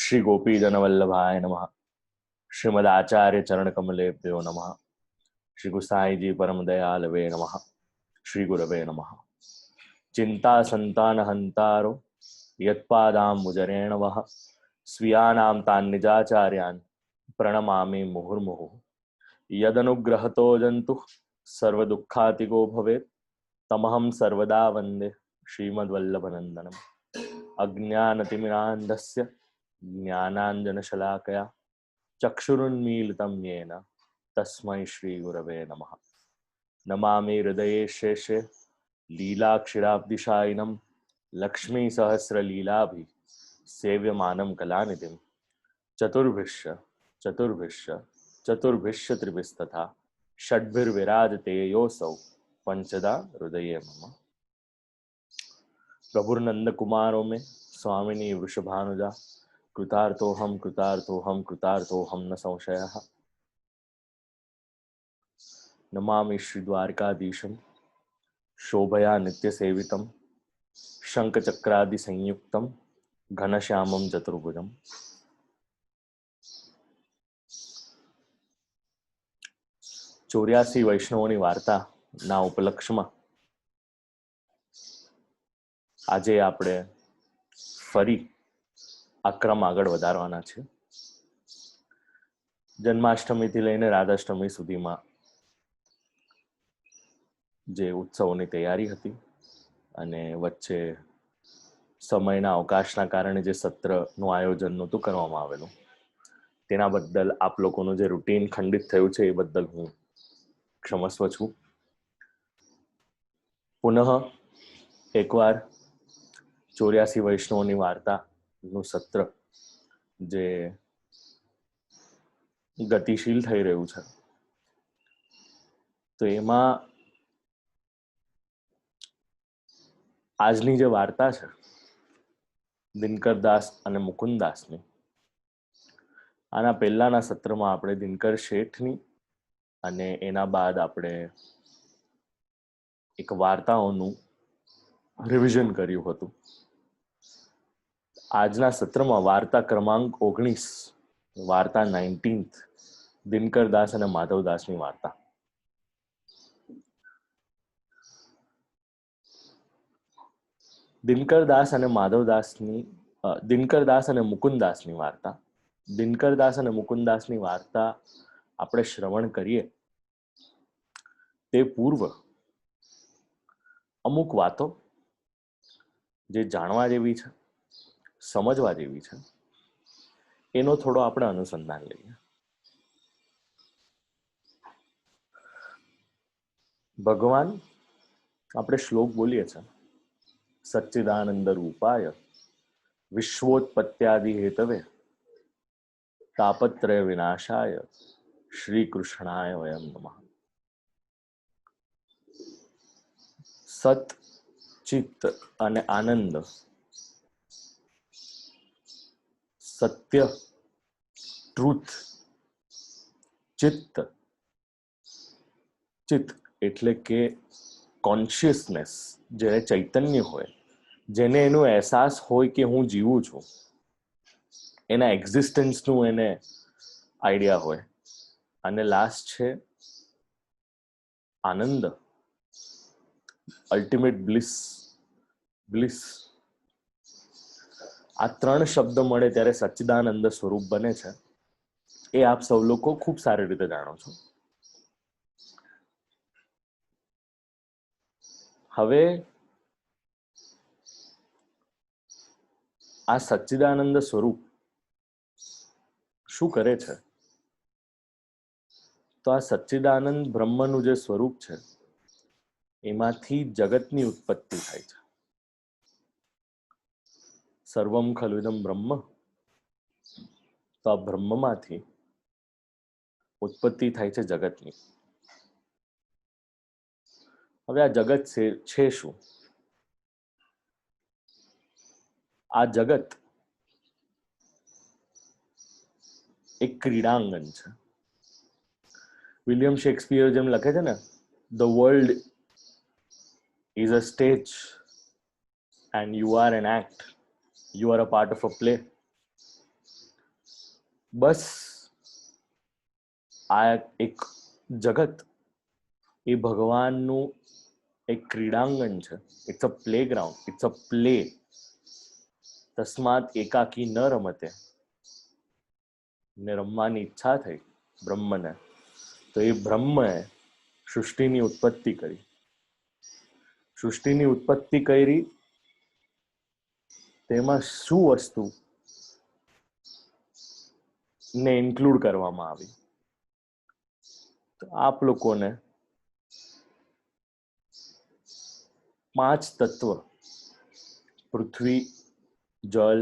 श्री गोपीजन वल्लभाय नमः। श्रीमद आचार्य चरण कमलेभ्यो नमः। श्री गुसाई जी परम दयालवे नमः। श्री गुरवे नमः। चिंता संतान हंतारो यत्पादाम्बुजरेण वः स्वीयानां तान् निजाचार्यान् प्रणमामि मुहुर्मुहुः। यदनुग्रहतो जन्तुः सर्वदुःखातिगो भवेत् तमहं सर्वदा वन्दे श्रीमद्वल्लभनन्दनम्। अज्ञानतिमिरान्धस्य ज्ञानाञ्जनशलाकया चक्षुरुन्मीलितं येन तस्मै श्रीगुरवे नमः। नमामि हृदये शेषे लीलाक्षिराब्धिशायिनं लक्ष्मीसहस्रलीलाभिः सेव्यमानं कलानिधिं चतुर्भिश्च चतुर्भिश्च चतुर्भिश्च त्रिभिस्तथा षड्भिर्विराजते योऽसौ पंचदा हृदये मम। प्रभुर्नंद कुमारों में स्वामिनी वृषभानुजा कृतार्थोहम कृतार्थोहम कृतार्थोहम न संशयः। नमामि श्री द्वारकाधीशं शोभया नित्यसेवितं शंखचक्रादि संयुक्तं घनश्यामं चतुर्भुजम्। 84 વૈષ્ણવોની વાર્તાના ઉપલક્ષમાં આજે આપણે ફરી આ ક્રમ આગળ વધારવાના છે. જન્માષ્ટમીથી લઈને રાધાષ્ટમી સુધીમાં જે ઉત્સવોની તૈયારી હતી અને વચ્ચે સમયના અવકાશના કારણે જે સત્રનું આયોજન નહોતું કરવામાં આવેલું તેના બદલ આપ લોકોનું જે રૂટીન ખંડિત થયું છે એ બદલ હું ક્ષમસ્વ છું. પુનઃ એકવાર 84 વૈષ્ણવોની વાર્તાનું સત્ર જે ગતિશીલ થઈ રહ્યું છે તો એમાં આજની જે વાર્તા છે દિનકર દાસ અને મુકુંદ દાસની, આના પહેલાના સત્રમાં આપણે દિનકર શેઠની અને એના બાદ આપણે એક વાર્તાઓનું રિવિઝન કર્યું હતું. આજના સત્રમાં વાર્તા ક્રમાંક 19, વાર્તા 19th, દિનકર દાસ અને માધવ દાસની વાર્તા. દિનકર દાસ અને માધવ દાસની, દિનકર દાસ અને મુકુંદ દાસની વાર્તા. દિનકર દાસ અને મુકુંદ દાસની વાર્તા આપણે શ્રવણ કરીએ તે પૂર્વ અમુક વાતો જે જાણવા જેવી છે, સમજવા જેવી છે, એનો થોડો આપણે અનુસંધાન લઈએ. ભગવાન, આપણે શ્લોક બોલીએ છીએ, સચ્ચિદાનંદ રૂપાય વિશ્વોત્પત્યાદિ હેતવે તાપત્રય વિનાશાય શ્રી કૃષ્ણાય વયમ નમઃ. સત, ચિત્ત અને આનંદ, સત્ય, ટ્રુથ, ચિત્ત, ચિત્ત એટલે કે કોન્શિયસનેસ, જેને ચૈતન્ય હોય, જેને એનો અહેસાસ હોય કે હું જીવું છું, એના એક્ઝિસ્ટન્સનું એને આઈડિયા હોય. અને લાસ્ટ છે આનંદ, અલ્ટિમેટ બ્લિસ, બ્લિસ. આ ત્રણ શબ્દ મળે ત્યારે સચ્ચિદાનંદ સ્વરૂપ બને છે, એ આપ સૌ લોકો ખૂબ સારી રીતે જાણો છો. હવે આ સચ્ચિદાનંદ સ્વરૂપ શું કરે છે? તો આ સચ્ચિદાનંદ બ્રહ્મનું જે સ્વરૂપ છે એમાંથી જગતની ઉત્પત્તિ થાય છે. સર્વમ ખલુદમ બ્રહ્મ, તો આ બ્રહ્મમાંથી ઉત્પત્તિ થાય છે જગતની. હવે આ જગત છે શું? આ જગત એક ક્રીડાંગણ છે. વિલિયમ શેક્સપિયર જેમ લખે છે ને, the world is a stage and you are an act, you are a part of a play. બસ આ એક જગત એ ભગવાનનું એક ક્રીડાંગણ છે. It's a play ground, it's a play. તસ્માત એકાકી ન રમતે. ને રમવાની ઈચ્છા થઈ બ્રહ્મને, તો એ બ્રહ્મએ સૃષ્ટિની ઉત્પત્તિ કરી. સૃષ્ટિની ઉત્પત્તિ કરી, તેમાં શું વસ્તુ ને ઇન્ક્લુડ કરવામાં આવી? તો આપ લોકોને 5 તત્વ, પૃથ્વી, જલ,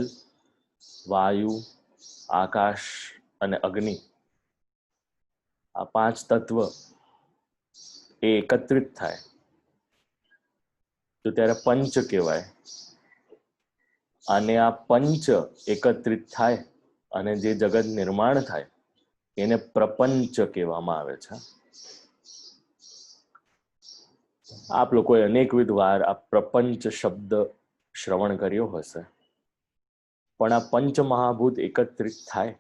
વાયુ, આકાશ અને અગ્નિ, આ 5 તત્વ એ એકત્રિત થાય તો ત્યારે પંચ કહેવાય. અને આ પંચ એકત્રિત થાય અને જે જગત નિર્માણ થાય એને પ્રપંચ કહેવામાં આવે છે. આપ લોકોએ અનેકવિધ વાર આ પ્રપંચ શબ્દ શ્રવણ કર્યો હશે, પણ આ પંચ મહાભૂત એકત્રિત થાય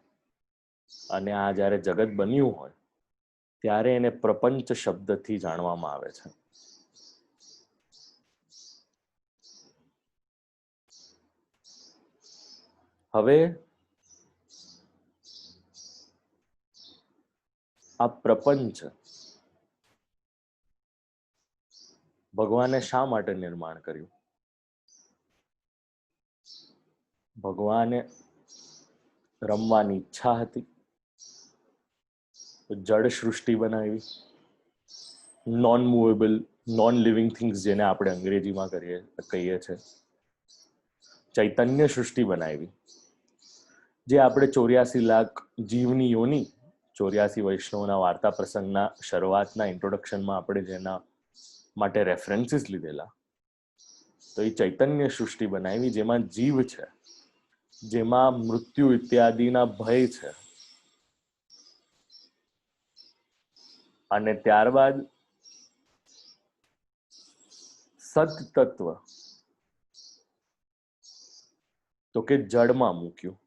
અને આ જ્યારે જગત બન્યું હોય ત્યારે એને પ્રપંચ શબ્દથી જાણવામાં આવે છે. હવે આ પ્રપંચ ભગવાને શા માટે નિર્માણ કર્યું? ભગવાને રમવાની ઈચ્છા હતી, જડ સૃષ્ટિ બનાવી, non movable, non living things જેને આપણે અંગ્રેજીમાં કહીએ છીએ. ચૈતન્ય સૃષ્ટિ બનાવી, જે આપણે 84 લાખ જીવની યોની, 84 વૈષ્ણવના વાર્તા પ્રસંગના શરૂઆતના ઇન્ટ્રોડક્શનમાં આપણે જેના માટે રેફરન્સીસ લીધેલા, તો એ ચૈતન્ય સૃષ્ટિ બનાવી જેમાં જીવ છે, જેમાં મૃત્યુ ઇત્યાદિના ભય છે. અને ત્યારબાદ સત તત્વ તો કે જડમાં મૂક્યું,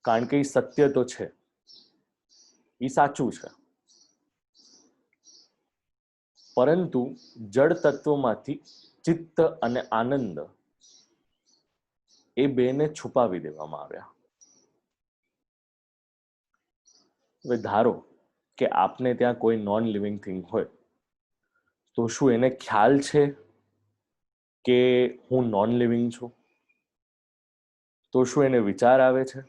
કારણ કે એ સત્ય તો છે, એ સાચું છે, પરંતુ જડ તત્વમાંથી ચિત્ત અને આનંદ એ બેને છુપાવી દેવામાં આવ્યા. હવે ધારો કે આપને ત્યાં કોઈ નોન લિવિંગ થિંગ હોય, તો શું એને ખ્યાલ છે કે હું નોન લિવિંગ છું? તો શું એને વિચાર આવે છે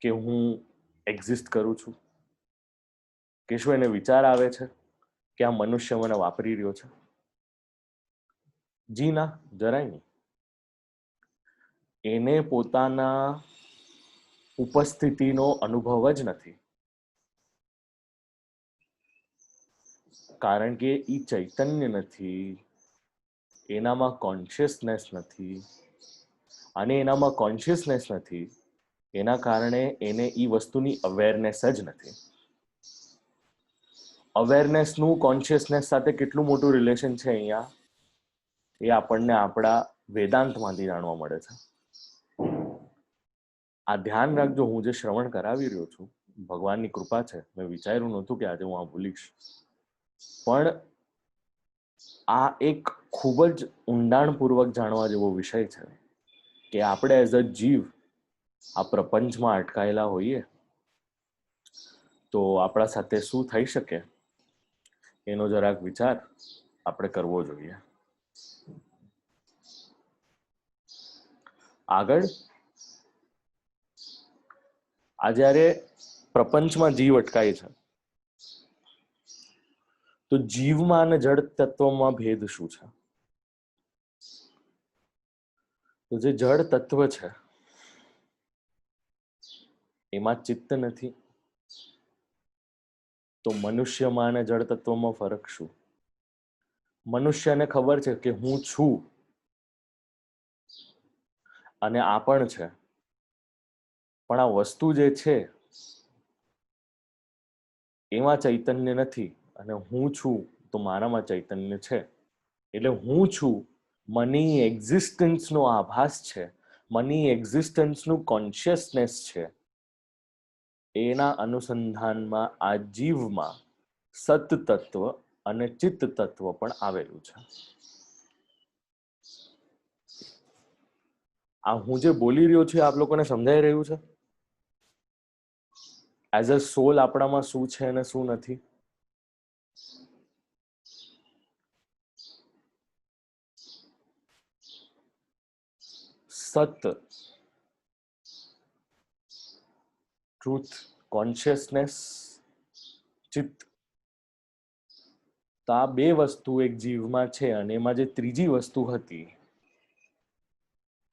કે હું એક્ઝિસ્ટ કરું છું? કે શું એને વિચાર આવે છે કે આ મનુષ્ય મને વાપરી રહ્યો છે? જી ના, જરાય નહીં. એને પોતાના ઉપસ્થિતિનો અનુભવ જ નથી, કારણ કે એ ચૈતન્ય નથી, એનામાં કોન્શિયસનેસ નથી, અને એનામાં કોન્શિયસનેસ નથી એના કારણે એને એ વસ્તુની અવેરનેસ જ નથી. અવેરનેસનું કોન્શિયસનેસ સાથે કેટલું મોટું રિલેશન છે અહીંયા, એ આપણને આપણા વેદાંતમાંથી જાણવા મળે છે. આ ધ્યાન રાખજો, હું જે શ્રવણ કરાવી રહ્યો છું, ભગવાનની કૃપા છે, મેં વિચાર્યું નહોતું કે આજે હું આ ભૂલીશ, પણ આ એક ખૂબ જ ઊંડાણપૂર્વક જાણવા જેવો વિષય છે કે આપણે એઝ અ જીવ આ પ્રપંચમાં અટકાયેલા હોઈએ તો આપણા સાથે શું થઈ શકે એનો જરાક વિચાર આપણે કરવો જોઈએ. આગળ આ જ્યારે પ્રપંચમાં જીવ અટકાય છે, તો જીવમાં અને જડ તત્વમાં ભેદ શું છે? તો જે જડ તત્વ છે એમાં ચિત્ત નથી, તો મનુષ્યમાં અને જડ તત્વમાં ફરક શું? મનુષ્યને ખબર છે કે હું છું અને આ પણ છે, પણ આ વસ્તુ જે છે એમાં ચૈતન્ય નથી, અને હું છું તો મારામાં ચૈતન્ય છે, એટલે હું છું, મની એક્ઝિસ્ટન્સનો આભાસ છે, મની એક્ઝિસ્ટન્સનું કોન્શિયસનેસ છે, એના અનુસંધાનમાં આ જીવમાં સત તત્વ અને ચિત્ત તત્વ પણ આવેલું છે. આ હું જે બોલી રહ્યો છું આપ લોકોને સમજાઈ રહ્યું છે? એઝ અ સોલ આપણામાં શું છે અને શું નથી? સત, ટ્રુથ, કોન્શિયસનેસ, ચિત્ત, તો આ બે વસ્તુ એક જીવમાં છે. અને એમાં જે ત્રીજી વસ્તુ હતી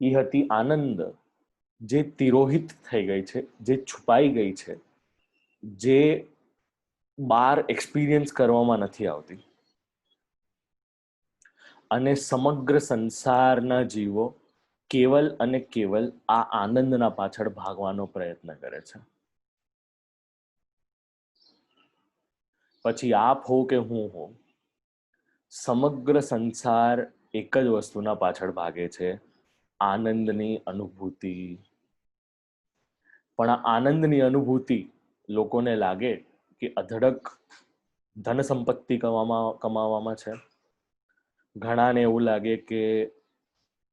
એ હતી આનંદ, જે તિરોહિત થઈ ગઈ છે, જે છુપાઈ ગઈ છે, જે બહાર એક્સપિરિયન્સ કરવામાં નથી આવતી. અને સમગ્ર સંસારના જીવો કેવલ અને કેવલ આ આનંદના પાછળ ભાગવાનો પ્રયત્ન કરે છે. પછી આપ હો કે હું હો, સમગ્ર સંસાર એક જ વસ્તુના પાછળ ભાગે છે, આનંદની અનુભૂતિ. પણ આ આનંદની અનુભૂતિ લોકોને લાગે કે અધડક ધન સંપત્તિ કમાવામાં છે. ઘણાને એવું લાગે કે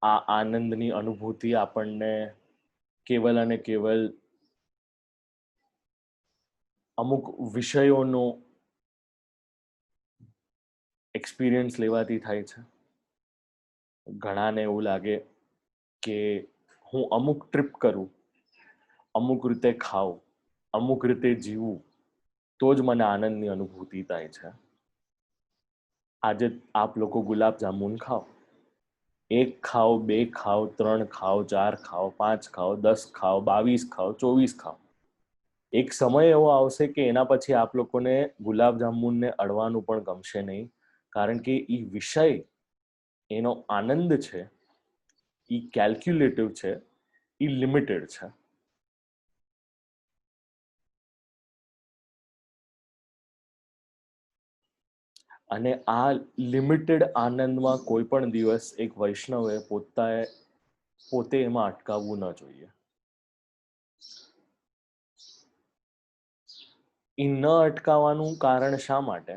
આ આનંદની અનુભૂતિ આપણને કેવલ અને કેવલ અમુક વિષયોનો એક્સપિરિયન્સ લેવાથી થાય છે. ઘણાને એવું લાગે કે હું અમુક ટ્રીપ કરું, અમુક રીતે ખાઉં, અમુક રીતે જીવું, તો જ મને આનંદની અનુભૂતિ થાય છે. આજે આપ લોકો ગુલાબ જામુન ખાઓ, એક ખાઓ, બે ખાઓ, 3 ખાઓ, 4 ખાઓ, 5 ખાઓ, 10 ખાઓ, 22 ખાઓ, 24 ખાઓ, એક સમય એવો આવશે કે એના પછી આપ લોકોને ગુલાબ જામુનને અડવાનું પણ ગમશે નહીં. કારણ કે એ વિષય, એનો આનંદ છે, એ કેલ્ક્યુલેટિવ છે, એ લિમિટેડ છે. અને આ લિમિટેડ આનંદમાં કોઈ પણ દિવસ એક વૈષ્ણવે પોતે એમાં અટકાવવું ન જોઈએ. એ ન અટકાવવાનું કારણ શા માટે?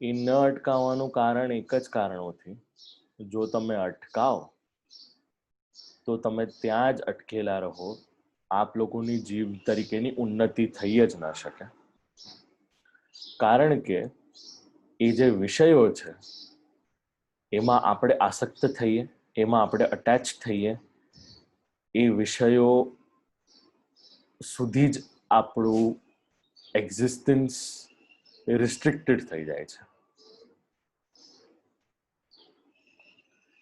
એ ન અટકાવવાનું કારણ એક જ કારણોથી, જો તમે અટકાવ તો તમે ત્યાં જ અટકેલા રહો, આપ લોકોની જીવ તરીકેની ઉન્નતિ થઈ જ ન શકે. કારણ કે એ જે વિષયો છે એમાં આપણે આસક્ત થઈએ, એમાં આપણે અટેચ થઈએ, એ વિષયો સુધી જ આપણું એક્ઝિસ્ટન્સ રિસ્ટ્રિક્ટેડ થઈ જાય છે.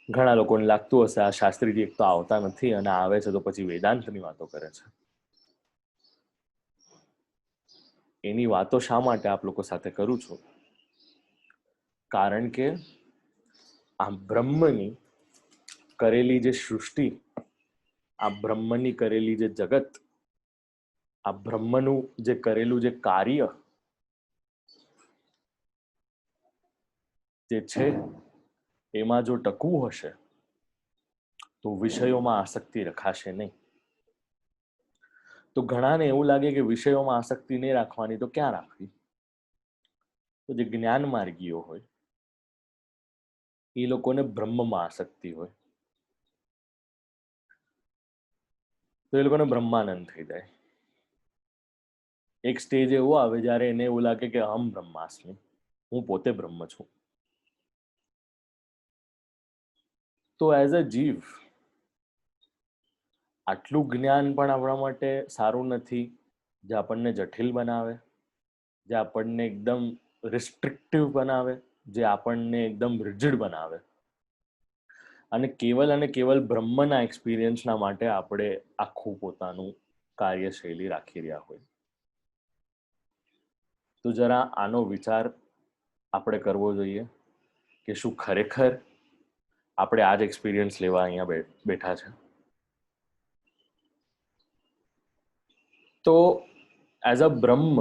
ઘણા લોકોને લાગતું હશે આ શાસ્ત્રીજી એક તો આવતા નથી અને આવે છે તો પછી વેદાંતની વાતો કરે છે. એની વાતો શા માટે આપ લોકો સાથે કરું છું? કારણ કે આ બ્રહ્મની કરેલી જે સૃષ્ટિ, આ બ્રહ્મની કરેલી જે જગત, આ બ્રહ્મનું જે કરેલું જે કાર્ય જે છે, એમાં જો ટકવું હશે તો વિષયોમાં આસક્તિ રખાશે નહીં. તો ઘણાને એવું લાગે કે વિષયોમાં આસક્તિ નહીં રાખવાની તો ક્યાં રાખવી? તો જે જ્ઞાન માર્ગીઓ હોય એ લોકોને બ્રહ્મમાં આસક્તિ હોય, તો એ લોકોને બ્રહ્માનંદ થઈ જાય. એક સ્ટેજ એવો આવે જ્યારે એને એવું લાગે કે અહમ બ્રહ્માસ્મિ, હું પોતે બ્રહ્મ છું. તો એઝ અ જીવ આટલું જ્ઞાન પણ આપણા માટે સારું નથી, જે આપણને જટિલ બનાવે, જે આપણને એકદમ રિસ્ટ્રિક્ટિવ બનાવે, જે આપણને એકદમ રિજિડ બનાવે. અને કેવલ બ્રહ્મના એક્સપિરિયન્સના માટે આપણે આખું પોતાનું કાર્યશૈલી રાખી રહ્યા હોય. તો જરા આનો વિચાર આપણે કરવો જોઈએ કે શું ખરેખર આપણે આ જ એક્સપિરિયન્સ લેવા અહીંયા બેઠા છે? તો as a Brahm,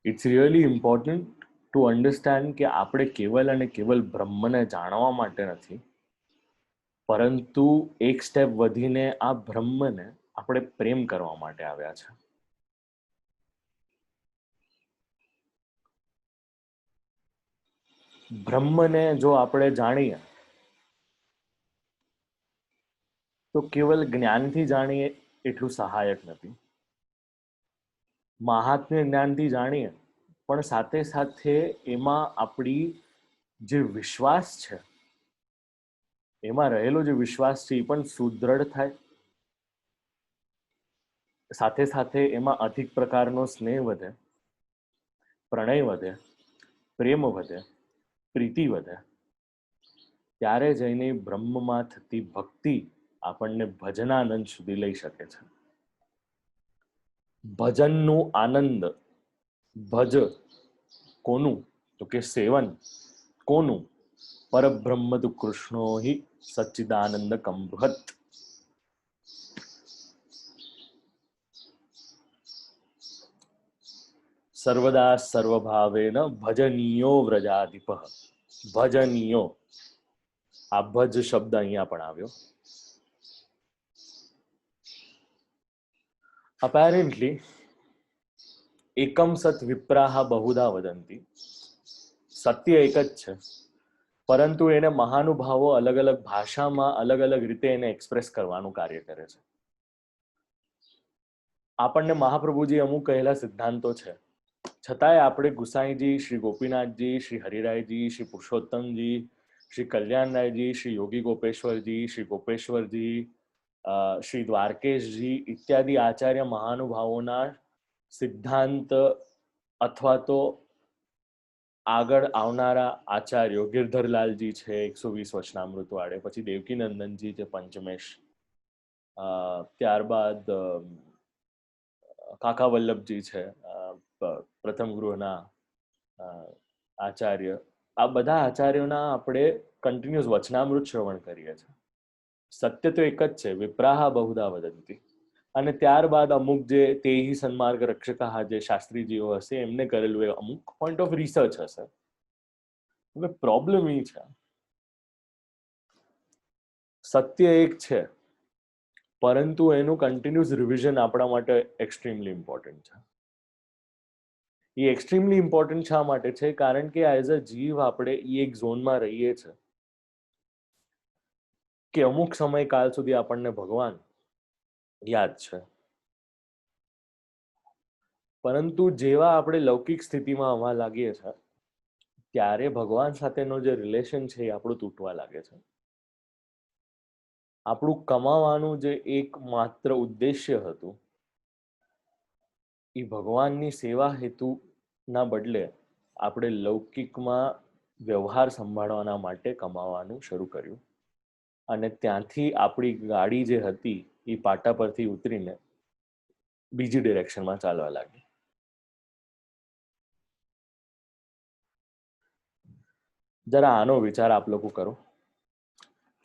it's really important to understand કે આપણે કેવલ અને કેવલ બ્રહ્મને જાણવા માટે નથી, પરંતુ એક સ્ટેપ વધીને આ બ્રહ્મને આપણે પ્રેમ કરવા માટે આવ્યા છે. બ્રહ્મને જો આપણે જાણીએ તો કેવલ જ્ઞાનથી જાણીએ એટલું સહાયક નથી. મહાત્મ્ય જ્ઞાનથી જાણીએ પણ સાથે સાથે એમાં આપણી જે વિશ્વાસ છે, એમાં રહેલો જે વિશ્વાસ છે એ પણ સુદૃઢ થાય. સાથે સાથે એમાં અધિક પ્રકારનો સ્નેહ વધે, પ્રણય વધે, પ્રેમ વધે, પ્રીતિ વધે. ત્યારે જઈને બ્રહ્મમાં થતી ભક્તિ આપણને ભજનાનંદ સુધી લઈ શકે છે. ભજનનું આનંદ, ભજ કોનું? તો કે સેવન કોનું? પરબ્રહ્મ તુ કૃષ્ણો હિ સચ્ચિદાનંદ કંભત. સર્વદા સર્વભાવેન ભજનીયો વ્રજાધિપ. ભજનીયો, આ ભજ શબ્દ અહીંયા પણ આવ્યો. અપેરેન્ટલી એકમ સત વિપ્રાહ બહુધા વદંતી. સત્ય એક જ છે, પરંતુ એને મહાનુભાવો અલગ અલગ ભાષામાં અલગ અલગ રીતે એને એક્સપ્રેસ કરવાનું કાર્ય કરે છે. આપણને મહાપ્રભુજી અમુક કહેલા સિદ્ધાંતો છે, છતાંય આપણે ગુસાઈજી, શ્રી ગોપીનાથજી, શ્રી હરિરાયજી, શ્રી પુરુષોત્તમજી, શ્રી કલ્યાણરાયજી, શ્રી યોગી ગોપેશ્વરજી, શ્રી ગોપેશ્વરજી, શ્રી દ્વારકેશજી ઇત્યાદિ આચાર્ય મહાનુભાવોના સિદ્ધાંત અથવા તો આગળ આવનારા આચાર્યો, ગિરધરલાલજી છે 120 વચનામૃત વાળે, પછી દેવકીનંદનજી છે પંચમેશ, ત્યારબાદ કાકા વલ્લભજી છે પ્રથમ ગૃહના આચાર્ય. આ બધા આચાર્યોના આપણે કન્ટિન્યુઅસ વચનામૃત શ્રવણ કરીએ છીએ. સત્ય તો એક જ છે, વિપ્રાહ બહુધા વદંતી. અને ત્યારબાદ અમુક જે તેહી સન્માર્ગ રક્ષકા જે શાસ્ત્રીજીઓ હશે એમને કરેલું એ અમુક પોઈન્ટ ઓફ રિસર્ચ હશે. હવે પ્રોબ્લેમ એ છે, સત્ય એક છે પરંતુ એનું કન્ટિન્યુઅસ રિવિઝન આપણા માટે એક્સ્ટ્રીમલી ઇમ્પોર્ટન્ટ છે. એ એક્સ્ટ્રીમલી ઇમ્પોર્ટન્ટ શા માટે છે? કારણ કે એઝ અ જીવ આપણે એ એક ઝોનમાં રહીએ છીએ કે અમુક સમયકાલ સુધી આપણને ભગવાન યાદ છે, પરંતુ જેવા આપણે લૌકિક સ્થિતિમાં આવવા લાગીએ છીએ ત્યારે ભગવાન સાથેનો જે રિલેશન છે એ આપણું તૂટવા લાગે છે. આપણું કમાવાનું જે એક માત્ર ઉદ્દેશ્ય હતું એ ભગવાનની સેવા હેતુના બદલે આપણે લૌકિકમાં વ્યવહાર સંભાળવાના માટે કમાવાનું શરૂ કર્યું, અને ત્યાંથી આપણી ગાડી જે હતી એ પાટા પરથી ઉતરીને બીજી ડિરેક્શનમાં ચાલવા લાગી. જરા આનો વિચાર આપ લોકો કરો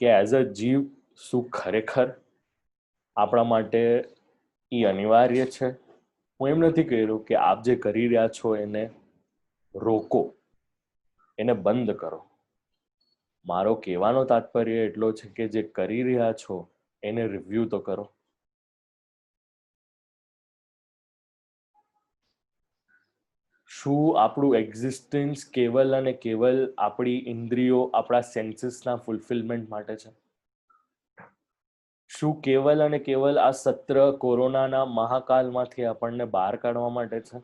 કે એઝ અ જીવ શું ખરેખર આપણા માટે એ અનિવાર્ય છે? હું એમ નથી કહી રહ્યો કે આપ જે કરી રહ્યા છો એને રોકો, એને બંધ કરો. મારો કહેવાનો તાત્પર્ય એટલો છે કે જે કરી રહ્યા છો એને રિવ્યુ તો કરો. શું આપણું એક્ઝિસ્ટન્સ કેવલ અને કેવલ આપણી ઇન્દ્રિયો, આપણા સેન્સીસના ફૂલફિલમેન્ટ માટે છે? શું કેવલ અને કેવલ આ સત્ર કોરોનાના મહાકાલમાંથી આપણને બહાર કાઢવા માટે છે?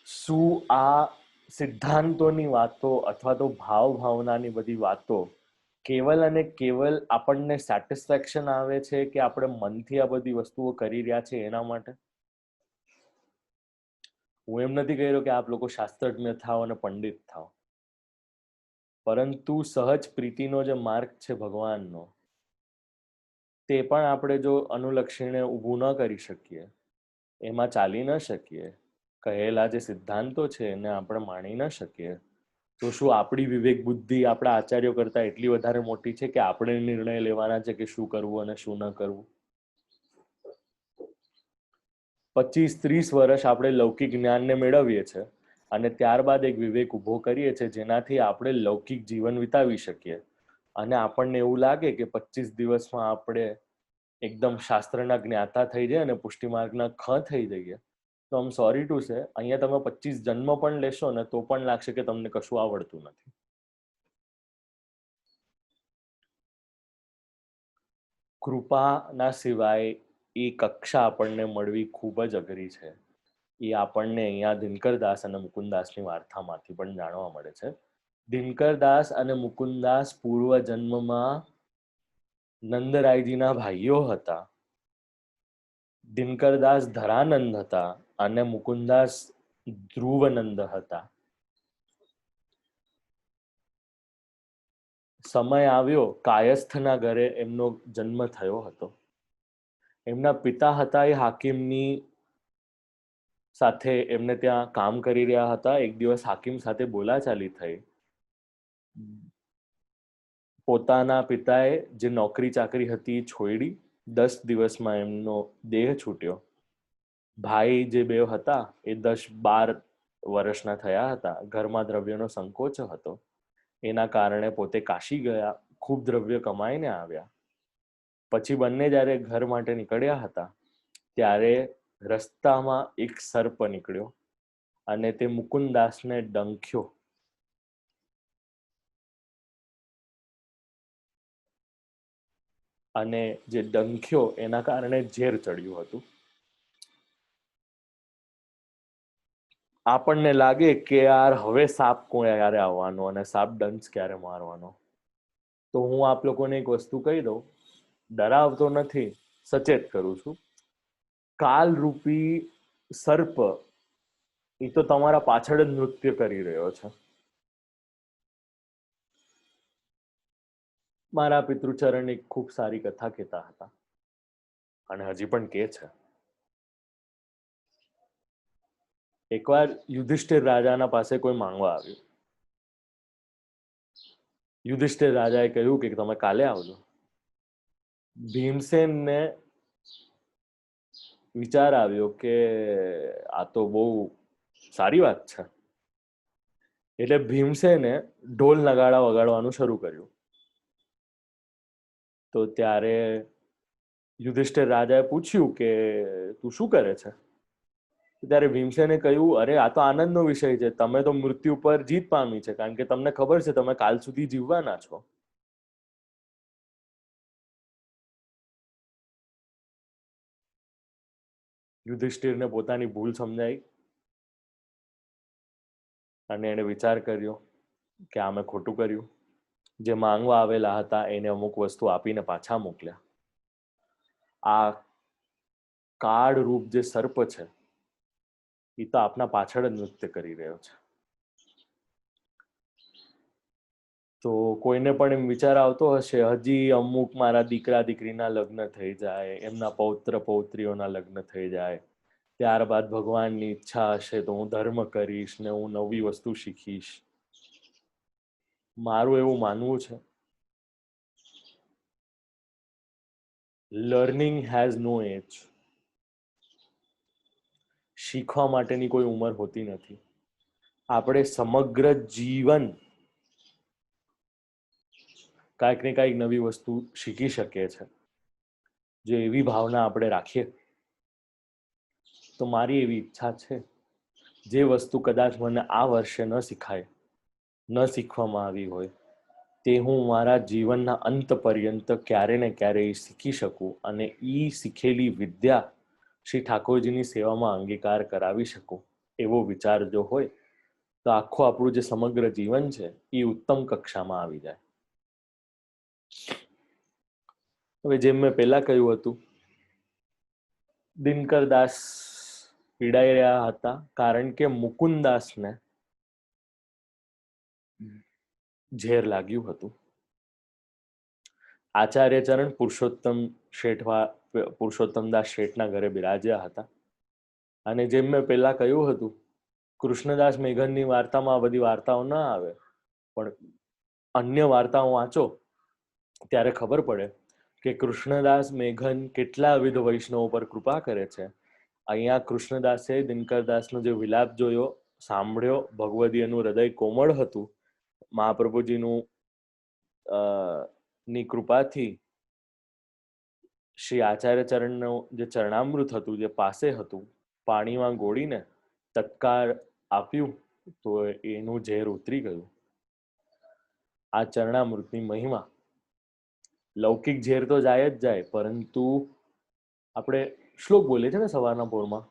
શું આ સિદ્ધાંતોની વાતો અથવા તો ભાવ ભાવનાની બધી વાતો કેવલ અને કેવલ આપણને સેટિસ્ફેક્શન આવે છે કે આપણે મનથી આ બધી વસ્તુઓ કરી રહ્યા છે એના માટે? હું એમ નથી કહી રહ્યો કે આપ લોકો શાસ્ત્રજ્ઞ થાઓ અને પંડિત થાઓ, પરંતુ સહજ પ્રીતિનો જે માર્ગ છે ભગવાનનો, તે પણ આપણે જો અનુલક્ષીને ઊભું ન કરી શકીએ, એમાં ચાલી ન શકીએ, કહેલા જે સિદ્ધાંતો છે એને આપણે માણી ન શકીએ, તો શું આપણી વિવેક બુદ્ધિ આપણા આચાર્યો કરતા એટલી વધારે મોટી છે કે આપણે નિર્ણય લેવાના છે કે શું કરવું અને શું ન કરવું? 25-30 વર્ષ આપણે લૌકિક જ્ઞાનને મેળવીએ છીએ અને ત્યારબાદ એક વિવેક ઊભો કરીએ છીએ જેનાથી આપણે લૌકિક જીવન વિતાવી શકીએ, અને આપણને એવું લાગે કે 25 દિવસમાં આપણે એકદમ શાસ્ત્રના જ્ઞાતા થઈ જાય અને પુષ્ટિમાર્ગના ખ થઈ જઈએ, તો આમ સોરી ટુ સે, અહીંયા તમે 25 જન્મ પણ લેશો ને તો પણ લાગશે કે તમને કશું આવડતું નથી. કૃપાના સિવાય એ કક્ષા આપણને મળવી ખૂબ જ અઘરી છે. એ આપણને અહીંયા દિનકરદાસ અને મુકુંદાસની વાર્તામાંથી પણ જાણવા મળે છે. દિનકરદાસ અને મુકુંદાસ પૂર્વ જન્મમાં નંદરાયજીના ભાઈઓ હતા. દિનકરદાસ ધરાનંદ હતા અને મુકુંદાસ ધ્રુવનંદ હતા. સમય આવ્યો, કાયસ્થના ઘરે એમનો જન્મ થયો હતો. એમના પિતા હતા એ હાકીમની સાથે એમને ત્યાં કામ કરી રહ્યા હતા. એક દિવસ હાકીમ સાથે બોલાચાલી થઈ. પોતાના પિતાએ જે નોકરી ચાકરી હતી છોડી 10 દિવસમાં એમનો દેહ છૂટ્યો. ભાઈ જે બે હતા એ 10-12 વર્ષના થયા હતા. ઘરમાં દ્રવ્યનો સંકોચ હતો. એના કારણે પોતે કાશી ગયા, ખૂબ દ્રવ્ય કમાઈને આવ્યા. પછી બંને જ્યારે ઘર માટે નીકળ્યા હતા ત્યારે રસ્તામાં એક સર્પ નીકળ્યો અને તે મુકુંદાસને ડંખ્યો. અને જે ડંખ્યો એના કારણે ઝેર ચડ્યું હતું. આપણને લાગે કે યાર હવે સાપ ક્યારે આવવાનો અને સાપ ડંચ ક્યારે મારવાનો. તો હું આપ લોકોને એક વસ્તુ કહી દઉં, ડરાવતો નથી, સચેત કરું છું. કાલરૂપી સર્પ એ તો તમારા પાછળ જ નૃત્ય કરી રહ્યો છે. મારા પિતૃચરણ એક ખૂબ સારી કથા કહેતા હતા અને હજી પણ કે છે. એકવાર યુધિષ્ઠિર રાજાના પાસે કોઈ માંગવા આવ્યું. યુધિષ્ઠિર રાજાએ કહ્યું કે તમે કાલે આવજો. ભીમસેનને વિચાર આવ્યો કે આ તો બહુ સારી વાત છે. એટલે ભીમસેને ઢોલ નગાડા વગાડવાનું શરૂ કર્યું. તો ત્યારે યુધિષ્ઠિર રાજાએ પૂછ્યું કે તું શું કરે છે? ત્યારે ભીમસેને કહ્યું, અરે આ તો આનંદનો વિષય છે, તમે તો મૃત્યુ પર જીત પામી છે, કારણ કે તમને ખબર છે તમે કાલ સુધી જીવવાના છો. યુધિષ્ઠિરને પોતાની ભૂલ સમજાઈ અને એને વિચાર કર્યો કે આ મેં ખોટું કર્યું. જે માંગવા આવેલા હતા એને અમુક વસ્તુ આપીને પાછા મોકલ્યા. આ કાળ રૂપ જે સર્પ છે એ તો આપના પાછળ જ નૃત્ય કરી રહ્યો છે. તો કોઈને પણ એમ વિચાર આવતો હશે હજી અમુક મારા દીકરા દીકરીના લગ્ન થઈ જાય, એમના પૌત્ર પૌત્રીઓના લગ્ન થઈ જાય, ત્યારબાદ ભગવાનની ઈચ્છા હશે તો હું ધર્મ કરીશ ને હું નવી વસ્તુ શીખીશ. મારું એવું માનવું છે, લર્નિંગ હેઝ નો એજ. શીખવા માટેની કોઈ ઉંમર હોતી નથી. આપણે સમગ્ર જીવન કાંઈક ને કાંઈક નવી વસ્તુ શીખી શકીએ છે. જો એવી ભાવના આપણે રાખીએ તો મારી એવી ઈચ્છા છે, જે વસ્તુ કદાચ મને આ વર્ષે ન શીખાય, ન શીખવામાં આવી હોય, તે હું મારા જીવનના અંત પર્યંત ક્યારે ને ક્યારે શીખી શકું અને એ શીખેલી વિદ્યા શ્રી ઠાકોરજીની સેવામાં અંગીકાર કરાવી શકું. એવો વિચાર જો હોય તો આખું આપણું જે સમગ્ર જીવન છે એ ઉત્તમ કક્ષામાં આવી જાય. હવે જેમ મેં પહેલા કહ્યું હતું, દિનકરદાસ પીડાઈ રહ્યા હતા કારણ કે મુકુંદાસને ઝેર લાગ્યું હતું. આચાર્ય ચરણ પુરુષોત્તમદાસ શેઠના ઘરે બિરાજ્યા હતા અને જેમ મેં પહેલા કહ્યું હતું, કૃષ્ણદાસ મેઘનની વાર્તામાં આ બધી વાર્તાઓ ના આવે, પણ અન્ય વાર્તાઓ વાંચો ત્યારે ખબર પડે કે કૃષ્ણદાસ મેઘન કેટલા વિધ વૈષ્ણવો પર કૃપા કરે છે. અહીંયા કૃષ્ણદાસે દિનકરદાસનો જે વિલાપ જોયો, સાંભળ્યો, ભગવદીયનું હૃદય કોમળ હતું, મહાપ્રભુજીનું ની કૃપાથી શ્રી આચાર્ય ચરણનું જે ચરણામૃત હતું, જે પાસે હતું, પાણીમાં ગોળીને તત્કાર આપ્યું તો એનું ઝેર ઉતરી ગયું. આ ચરણામૃતની મહિમા. લૌકિક ઝેર તો જાય જ જાય, પરંતુ આપણે શ્લોક બોલીએ છે ને સવારના પોરમાં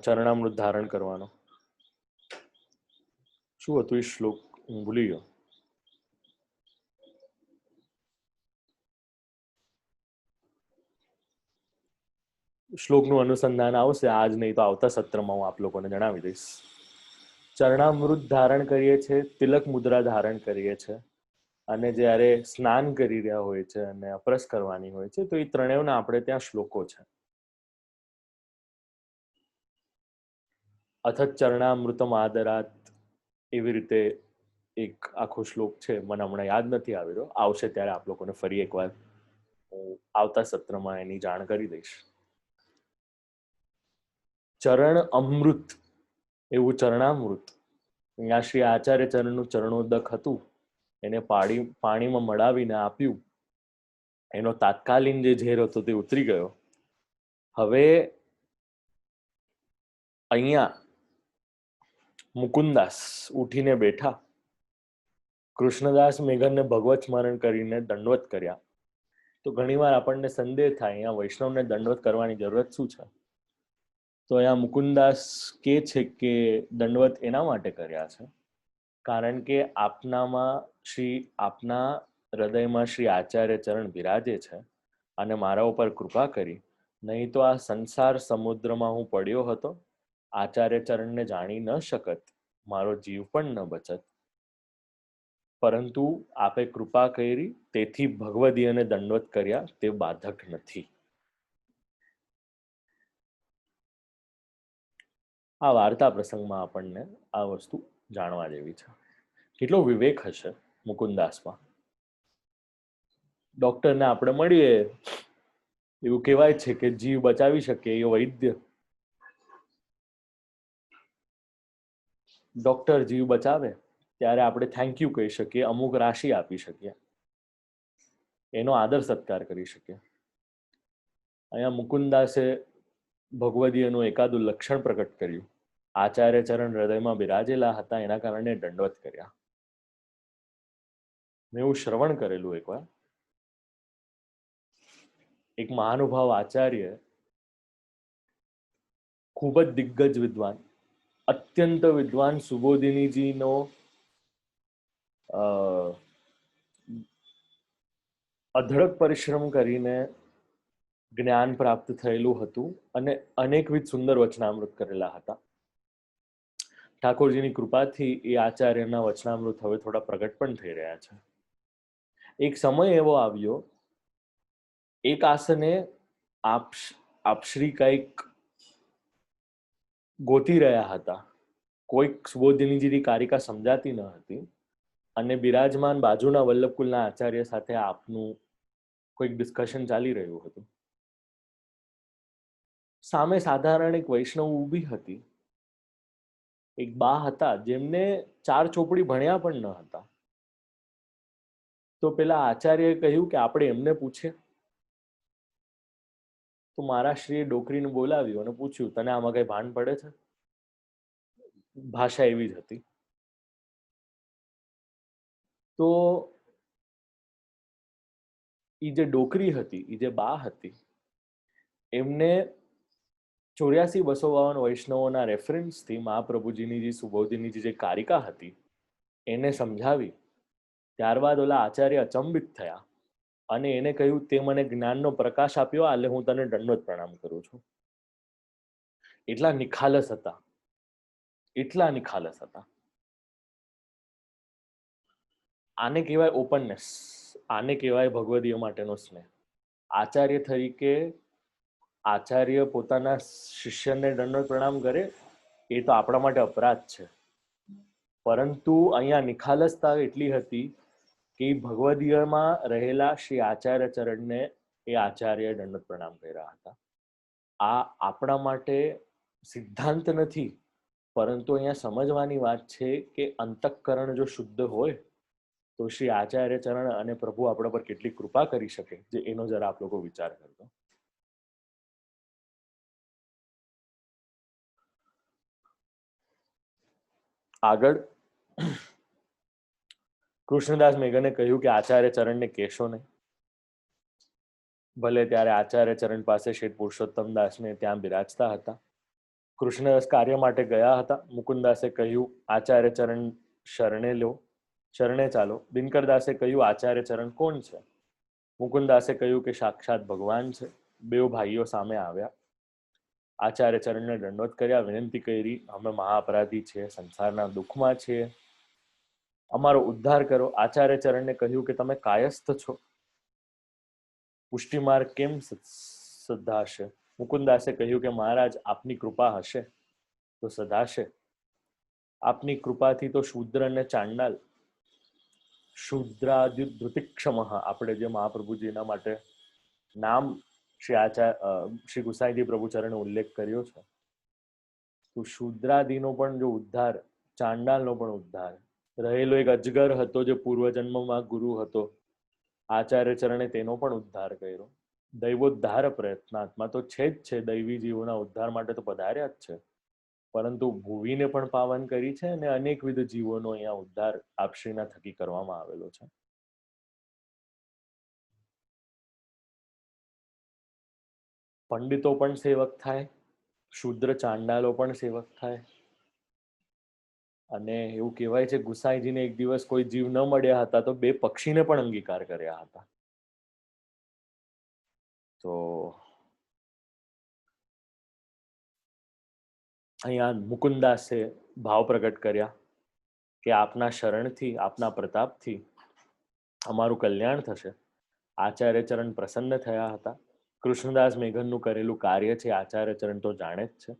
ચરણામૃત ધારણ કરવાનો. શું હતું એ શ્લોક? હું ભૂલી ગયો. શ્લોકનું અનુસંધાન આવશે આજ, નહીં તો આવતા સત્રમાં હું આપ લોકોને જણાવી દઈશ. ચરણામૃત ધારણ કરીએ છીએ, તિલક મુદ્રા ધારણ કરીએ છીએ, અને જ્યારે સ્નાન કરી રહ્યા હોય છે અને અપરસ કરવાની હોય છે, તો એ ત્રણેયના આપણે ત્યાં શ્લોકો છે. અથત ચરણામૃતમ આદરાત, એવી રીતે એક આખો શ્લોક છે, મને હમણાં યાદ નથી આવી રહ્યો, આવશે ત્યારે આપ લોકોને ફરી એકવાર હું આવતા સત્રમાં એની જાણ કરી દઈશ. ચરણ અમૃત એવું ચરણામૃત અહીંયા શ્રી આચાર્ય ચરણનું ચરણોદક હતું, એને પાણીમાં મળાવીને આપ્યું. એનો તાત્કાલિન જે ઝેર હતો તે ઉતરી ગયો. હવે અહીંયા મુકુંદાસ ઉઠીને બેઠા. કૃષ્ણદાસ મેઘનને ભગવત સ્મરણ કરીને દંડવત કર્યા. તો ઘણીવાર આપણને સંદેહ થાય, અહીંયા વૈષ્ણવને દંડવત કરવાની જરૂરત શું છે? તો અહીંયા મુકુંદાસ કે છે કે દંડવત એના માટે કર્યા છે કારણ કે આપના હૃદયમાં શ્રી આચાર્ય ચરણ બિરાજે છે અને મારા ઉપર કૃપા કરી, નહીં તો આ સંસાર સમુદ્રમાં હું પડ્યો હતો, આચાર્ય ચરણને જાણી ન શકત, મારો જીવ પણ ન બચત. પરંતુ આપે કૃપા કરી, તેથી ભગવદીયને દંડવત કર્યા, તે બાધક નથી. આ વાર્તા પ્રસંગમાં આપણને આ વસ્તુ જાણવા જેવી છે. કેટલો વિવેક હશે મુકુંદાસમાં. ડોક્ટરને આપણે મળીએ, એવું કહેવાય છે કે જીવ બચાવી શકે એ વૈદ્ય. ડોક્ટર જીવ બચાવે ત્યારે આપણે થેન્ક યુ કહી શકીએ, અમુક રાશિ આપી શકીએ, એનો આદર સત્કાર કરી શકીએ. અહીંયા મુકુંદાસે ભગવદીયનું એકાદું લક્ષણ પ્રકટ કર્યું. આચાર્ય ચરણ હૃદયમાં બિરાજેલા હતા, એના કારણે દંડવત કર્યા. મેં એવું શ્રવણ કરેલું એકવાર. એક મહાનુભાવ આચાર્ય, ખૂબ જ દિગ્ગજ વિદ્વાન, અત્યંત વિદ્વાન સુબોધિનીજીનો અધડક પરિશ્રમ કરીને જ્ઞાન પ્રાપ્ત થયેલું હતું અને અનેકવિધ સુંદર વચનામૃત કરેલા હતા. ઠાકોરજીની કૃપાથી એ આચાર્યના વચનામૃત હવે થોડા પ્રગટ પણ થઈ રહ્યા છે. એક સમય એવો આવ્યો, એક આસને આપશ્રી કંઈક ગોતી રહ્યા હતા. કોઈક સુબોધિનીજીની કારિકા સમજાતી ન હતી અને બિરાજમાન બાજુના વલ્લભકુલના આચાર્ય સાથે આપનું કોઈક ડિસ્કશન ચાલી રહ્યું હતું. સામે સાધારણ એક વૈષ્ણવ ઊભી હતી. એક બા હતા જેમને 4 ચોપડી ભણ્યા પણ ન હતા. તો પેલા આચાર્યએ કહ્યું કે આપણે એમને પૂછે. તો મારા શ્રીએ ડોકરીને બોલાવ્યું અને પૂછ્યું, તને આમાં કઈ ભાન પડે છે? ભાષા એવી જ હતી. તો એ જે ડોકરી હતી, એ જે બા હતી, એમને 84-252 વૈષ્ણવોના રેફરન્સથી મહાપ્રભુજીની જે સુબોધિનીજી જે કારિકા હતી એને સમજાવી. ત્યારબાદ ઓલા આચાર્ય અચંબિત થયા અને એને કહ્યું, તે મને જ્ઞાનનો પ્રકાશ આપ્યો, એટલે હું તને દંડવત પ્રણામ કરું છું. એટલા નિખાલસ હતા, એટલા નિખાલસ હતા. આને કહેવાય ઓપનનેસ, આને કહેવાય ભગવદીય માટેનો સ્નેહ. આચાર્ય તરીકે આચાર્ય પોતાના શિષ્યને દંડવત પ્રણામ કરે એ તો આપણા માટે અપરાધ છે, પરંતુ અહીંયા નિખાલસતા એટલી હતી કે ભગવદીયમાં રહેલા શ્રી આચાર્ય ચરણને એ આચાર્ય દંડવત પ્રણામ કર્યા હતા. આ આપણા માટે સિદ્ધાંત નથી, પરંતુ અહીંયા સમજવાની વાત છે કે અંતઃકરણ જો શુદ્ધ હોય તો શ્રી આચાર્ય ચરણ અને પ્રભુ આપણા પર કેટલી કૃપા કરી શકે, જે એનો જરા આપ લોકો વિચાર કરજો. આગળ કૃષ્ણદાસ મેઘને કહ્યું કે આચાર્ય ચરણને કહેશો નહીં. ભલે ત્યારે આચાર્ય ચરણ પાસે શેઠ પુરુષોત્તમ દાસને ત્યાં બિરાજતા હતા. કૃષ્ણદાસ કાર્ય માટે ગયા હતા. મુકુંદાસે કહ્યું આચાર્ય ચરણ શરણે લો, શરણે ચાલો. દિનકરદાસે કહ્યું આચાર્ય ચરણ કોણ છે? મુકુંદાસે કહ્યું કે સાક્ષાત ભગવાન છે. બેઉ ભાઈઓ સામે આવ્યા. આચાર્ય ચરણને દંડોત કર્યા, વિનંતી કરી, અમે મહાઅપરાધી છીએ, સંસારના દુઃખમાં છીએ, અમારો ઉદ્ધાર કરો. આચાર્ય ચરણને કહ્યું કે તમે કાયસ્થ છો, પુષ્ટિ માર્ગ કેમ સધાશે? મુકુંદાસે કહ્યું કે મહારાજ આપની કૃપા હશે તો સધાશે. આપની કૃપાથી તો શૂદ્ર અને ચાંડાલ, શુદ્રાદ્યુધૃતિક્ષમ, આપણે જે મહાપ્રભુજીના માટે નામ શ્રી ગુસાઈજી પ્રભુચરણે ઉલ્લેખ કર્યો છે, તો શુદ્રાદિનો પણ જો ઉદ્ધાર, ચાંડાલનો પણ ઉદ્ધાર. રહેલો એક અજગર હતો જે પૂર્વજન્મમાં ગુરુ હતો, આચાર્ય ચરણે તેનો પણ ઉદ્ધાર કર્યો. દૈવોદ્ધાર પ્રયત્નાત્મા તો છે જ છે, દૈવી જીવોના ઉદ્ધાર માટે તો પધાર્યા જ છે, પરંતુ ભૂવિને પણ પાવન કરી છે અને અનેકવિધ જીવોનો અહીંયા ઉદ્ધાર આપશ્રીના થકી કરવામાં આવેલો છે. પંડિતો પણ સેવક થાય, શુદ્ર ચાંડાલો પણ સેવક થાય. અને એવું કહેવાય છે ગુસાઈજીને એક દિવસ કોઈ જીવ ન મળ્યા હતા તો બે પક્ષીને પણ અંગીકાર કર્યા હતા. તો અહીંયા મુકુંદાસે ભાવ પ્રગટ કર્યા કે આપના શરણથી, આપના પ્રતાપથી અમારું કલ્યાણ થશે. આચાર્ય ચરણ પ્રસન્ન થયા હતા. કૃષ્ણદાસ મેઘનનું કરેલું કાર્ય છે આચાર્ય ચરણ તો જાણે જ છે.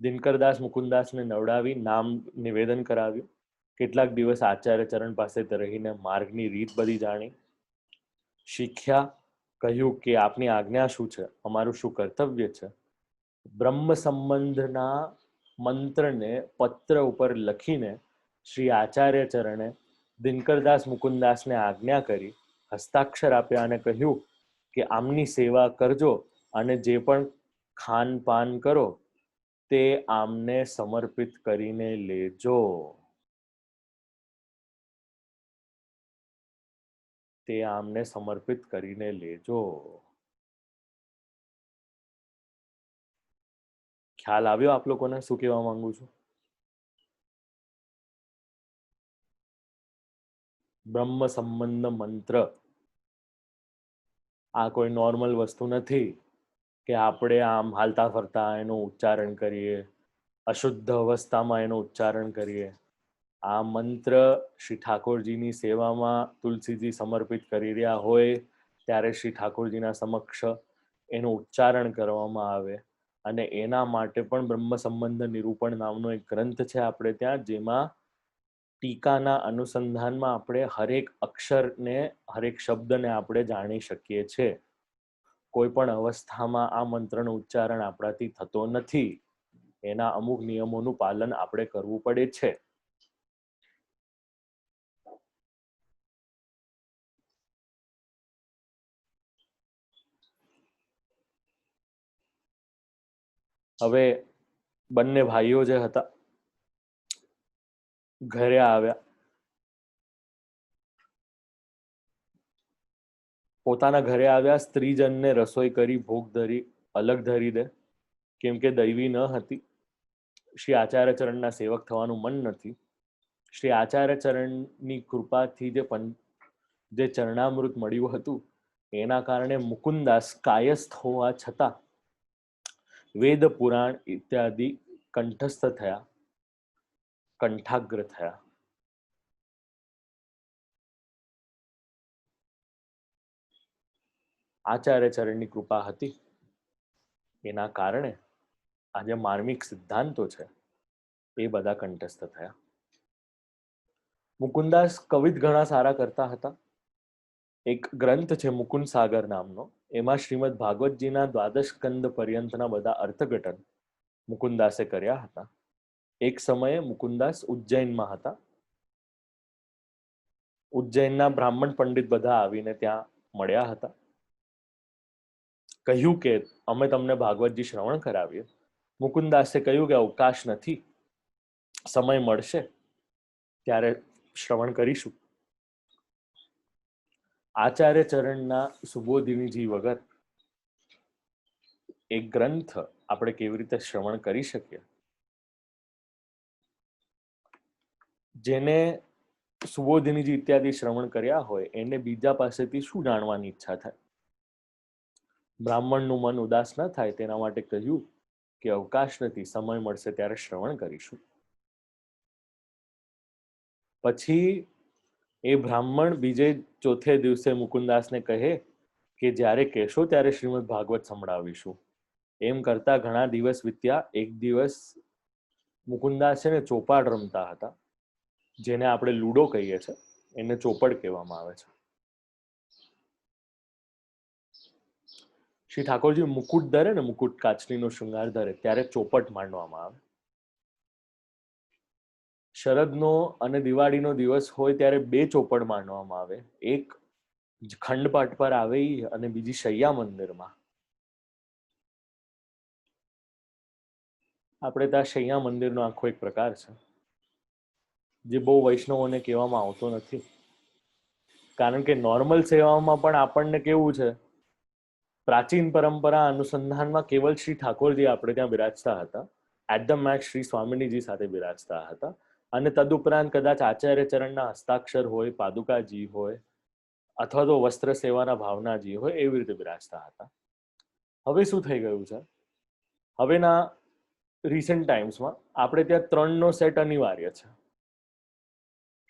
દિનકરદાસ મુકુંદાસને નવડાવી નામ નિવેદન કરાવ્યું. કેટલાક દિવસ આચાર્ય ચરણ પાસે રહીને માર્ગની રીત બધી જાણી, શીખ્યા. કહ્યું કે આપની આજ્ઞા શું છે, અમારું શું કર્તવ્ય છે. બ્રહ્મ સંબંધના મંત્રને પત્ર ઉપર લખીને શ્રી આચાર્ય ચરણે દિનકરદાસ મુકુંદાસને આજ્ઞા કરી, હસ્તાક્ષર આપ્યા અને કહ્યું કે આમની સેવા કરજો અને જે પણ ખાનપાન કરો તે આમને સમર્પિત કરીને લેજો. તે આમને સમર્પિત કરીને લેજો. ખ્યાલ આવ્યો આપ લોકોને શું કહેવા માંગુ છું? બ્રહ્મ સંબંધ મંત્ર આ કોઈ નોર્મલ વસ્તુ નથી કે આપણે આમ હાલતા ફરતા એનું ઉચ્ચારણ કરીએ, અશુદ્ધ અવસ્થામાં એનું ઉચ્ચારણ કરીએ. આ મંત્ર શ્રી ઠાકોરજીની સેવામાં તુલસીજી સમર્પિત કરી રહ્યા હોય ત્યારે શ્રી ઠાકોરજીના સમક્ષ એનું ઉચ્ચારણ કરવામાં આવે. અને એના માટે પણ બ્રહ્મ સંબંધ નિરૂપણ નામનો એક ગ્રંથ છે આપણે ત્યાં, જેમાં ટીકાના અનુસંધાનમાં આપણે હરેક અક્ષરને, હરેક શબ્દને આપણે જાણી શકીએ છીએ. કોઈ પણ અવસ્થામાં આ મંત્રનું ઉચ્ચારણ આપણાથી થતો નથી. એના અમુક નિયમોનું પાલન આપણે કરવું પડે છે. હવે બંને ભાઈઓ જે હતા ઘરે આવ્યા. પોતાના ઘરે આવ્યા, સ્ત્રીજનને રસોઈ કરી ભોગ ધરી અલગ ધરી દે, કેમ કે દૈવી ન હતી. શ્રી આચાર્ય ચરણના સેવક થવાનું મન નથી. શ્રી આચાર્ય ચરણની કૃપાથી જે ચરણામૃત મળ્યું હતું એના કારણે મુકુંદાસ કાયસ્થ હોવા છતાં વેદ પુરાણ ઇત્યાદિ કંઠસ્થ થયા, કંઠાગ્ર થયા. આચાર્ય ચરણની કૃપા હતી એના કારણે આજે માર્મિક સિદ્ધાંતો છે એ બધા કંઠસ્થ થયા. મુકુંદાસ કવિત ઘણા સારા કરતા હતા. એક ગ્રંથ છે મુકુંદ સાગર નામનો, એમાં શ્રીમદ ભાગવતજીના દ્વાદશ સ્કંદ પર્યંતના બધા અર્થઘટન મુકુંદાસે કર્યા હતા. એક સમયે મુકુંદાસ ઉજ્જૈનમાં હતા. ઉજ્જૈનના બ્રાહ્મણ પંડિત બધા આવીને ત્યાં મળ્યા હતા. કહ્યું કે અમે તમને ભાગવતજી શ્રવણ કરાવીએ. મુકુંદાસે કહ્યું કે અવકાશ નથી, સમય મળશે ત્યારે શ્રવણ કરીશું. આચાર્ય ચરણના સુબોધિનીજી વગર એક ગ્રંથ આપણે કેવી રીતે શ્રવણ કરી શકીએ? જેને સુબોધિનીજી ઇત્યાદિ શ્રવણ કર્યા હોય એને બીજા પાસેથી શું જાણવાની ઈચ્છા થાય? બ્રાહ્મણનું મન ઉદાસ ન થાય તેના માટે કહ્યું કે અવકાશ નથી, સમય મળશે ત્યારે શ્રવણ કરીશું. પછી એ બ્રાહ્મણ બીજે ચોથે દિવસે મુકુંદાસને કહે કે જ્યારે કહેશો ત્યારે શ્રીમદ ભાગવત સંભળાવીશું. એમ કરતા ઘણા દિવસ વીત્યા. એક દિવસ મુકુંદાસ છે ને ચોપાડ રમતા હતા, જેને આપણે લૂડો કહીએ છીએ, એને ચોપડ કહેવામાં આવે છે. શ્રી ઠાકોરજી મુકુટ ધરે ને, મુકુટ કાચનીનો શૃંગાર ધરે ત્યારે ચોપટ માંડવામાં આવે. શરદનો અને દિવાળીનો દિવસ હોય ત્યારે બે ચોપડ માંડવામાં આવે, એક ખંડપાઠ પર આવે અને બીજી શૈયા મંદિરમાં. આપણે ત્યાં શૈયા મંદિરનો આખો એક પ્રકાર છે, જે બહુ વૈષ્ણવોને કહેવામાં આવતો નથી. કારણ કે નોર્મલ સેવામાં પણ આપણને કેવું છે, પ્રાચીન પરંપરા અનુસંધાનમાં કેવલ શ્રી ઠાકોરજી આપણે ત્યાં બિરાજતા હતા, એટ ધ મેક્સ શ્રી સ્વામિનીજી સાથે બિરાજતા હતા, અને તદુપરાંત કદાચ આચાર્ય ચરણના હસ્તાક્ષર હોય, પાદુકાજી હોય, અથવા તો વસ્ત્ર સેવાના ભાવનાજી હોય, એવી રીતે બિરાજતા હતા. હવે શું થઈ ગયું છે, હવેના રિસન્ટ ટાઈમ્સમાં આપણે ત્યાં 3નો સેટ અનિવાર્ય છે.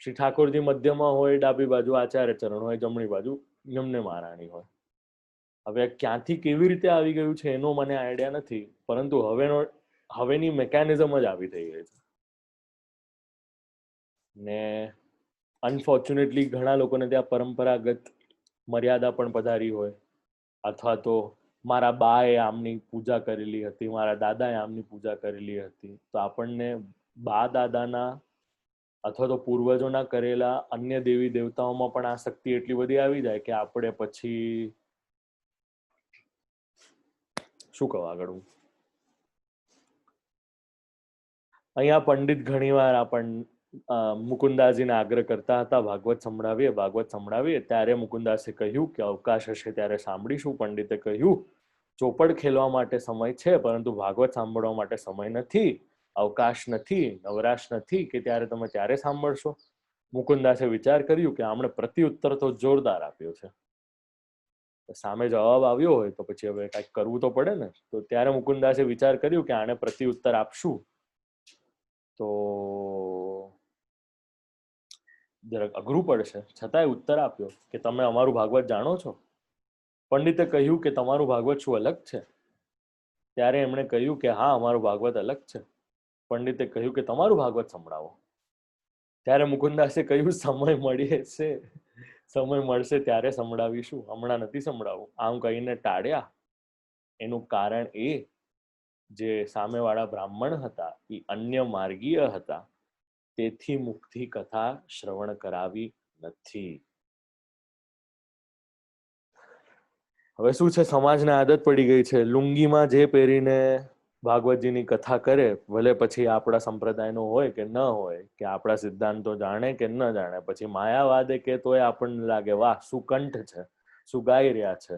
શ્રી ઠાકોરજી મધ્યમાં હોય, ડાબી બાજુ આચાર્ય ચરણ હોય, જમણી બાજુ યમને મહારાણી હોય. હવે ક્યાંથી કેવી રીતે આવી ગયું છે એનો મને આઈડિયા નથી, પરંતુ હવેની મેકેનિઝમ જ આવી થઈ ગઈ છે. ને અનફોર્ચ્યુનેટલી ઘણા લોકોને ત્યાં પરંપરાગત મર્યાદા પણ પધારી હોય, અથવા તો મારા બાએ આમની પૂજા કરેલી હતી, મારા દાદાએ આમની પૂજા કરેલી હતી, તો આપણને બા દાદાના અથવા તો પૂર્વજોના કરેલા અન્ય દેવી દેવતાઓમાં પણ આ શક્તિ એટલી બધી આવી જાય કે આપણે પછી શું કહું આગળ. અહીંયા પંડિત ઘણીવાર મુકુંદાસજીને આગ્રહ કરતા હતા, ભાગવત સંભળાવીએ, ભાગવત સંભળાવીએ. ત્યારે મુકુંદાસે કહ્યું કે અવકાશ હશે ત્યારે સાંભળીશું. પંડિતે કહ્યું ચોપડ ખેલવા માટે સમય છે, પરંતુ ભાગવત સાંભળવા માટે સમય નથી, અવકાશ નથી, નવરાશ નથી કે ત્યારે તમે ત્યારે સાંભળશો. મુકુંદાસે વિચાર કર્યું કે આમણે પ્રત્યુત્તર તો જોરદાર આપ્યો છે, સામે જવાબ આવ્યો હોય તો પછી હવે કંઈક કરવું તો પડે ને. તો ત્યારે મુકુંદાસે વિચાર કર્યું કે આને પ્રત્યુત્તર આપશું તો જરાક અઘરું પડશે, છતાંય ઉત્તર આપ્યો કે તમે અમારું ભાગવત જાણો છો? પંડિતે કહ્યું કે તમારું ભાગવત શું અલગ છે? ત્યારે એમણે કહ્યું કે હા, અમારું ભાગવત અલગ છે. પંડિતે કહ્યું કે તમારું ભાગવત સંભળાવો. ત્યારે મુકુંદાસે કહ્યું સમય મળશે ત્યારે સંભળાવીશું, હમણાં નથી સંભળાવું. આમ કહીને ટાળ્યા. એનું કારણ એ, જે સામેવાળા બ્રાહ્મણ હતા એ અન્ય માર્ગીય હતા, તેથી મુખથી કથા શ્રવણ કરાવી નથી. હવે શું છે, સમાજને આદત પડી ગઈ છે લુંગીમાં જે પહેરીને ભાગવતજીની કથા કરે, ભલે પછી આપણા સંપ્રદાયનો હોય કે ન હોય, કે આપણા સિદ્ધાંતો જાણે કે ન જાણે, પછી માયાવાદે કે તોય આપણને લાગે વાહ શું કંઠ છે, શું ગાઈ રહ્યા છે,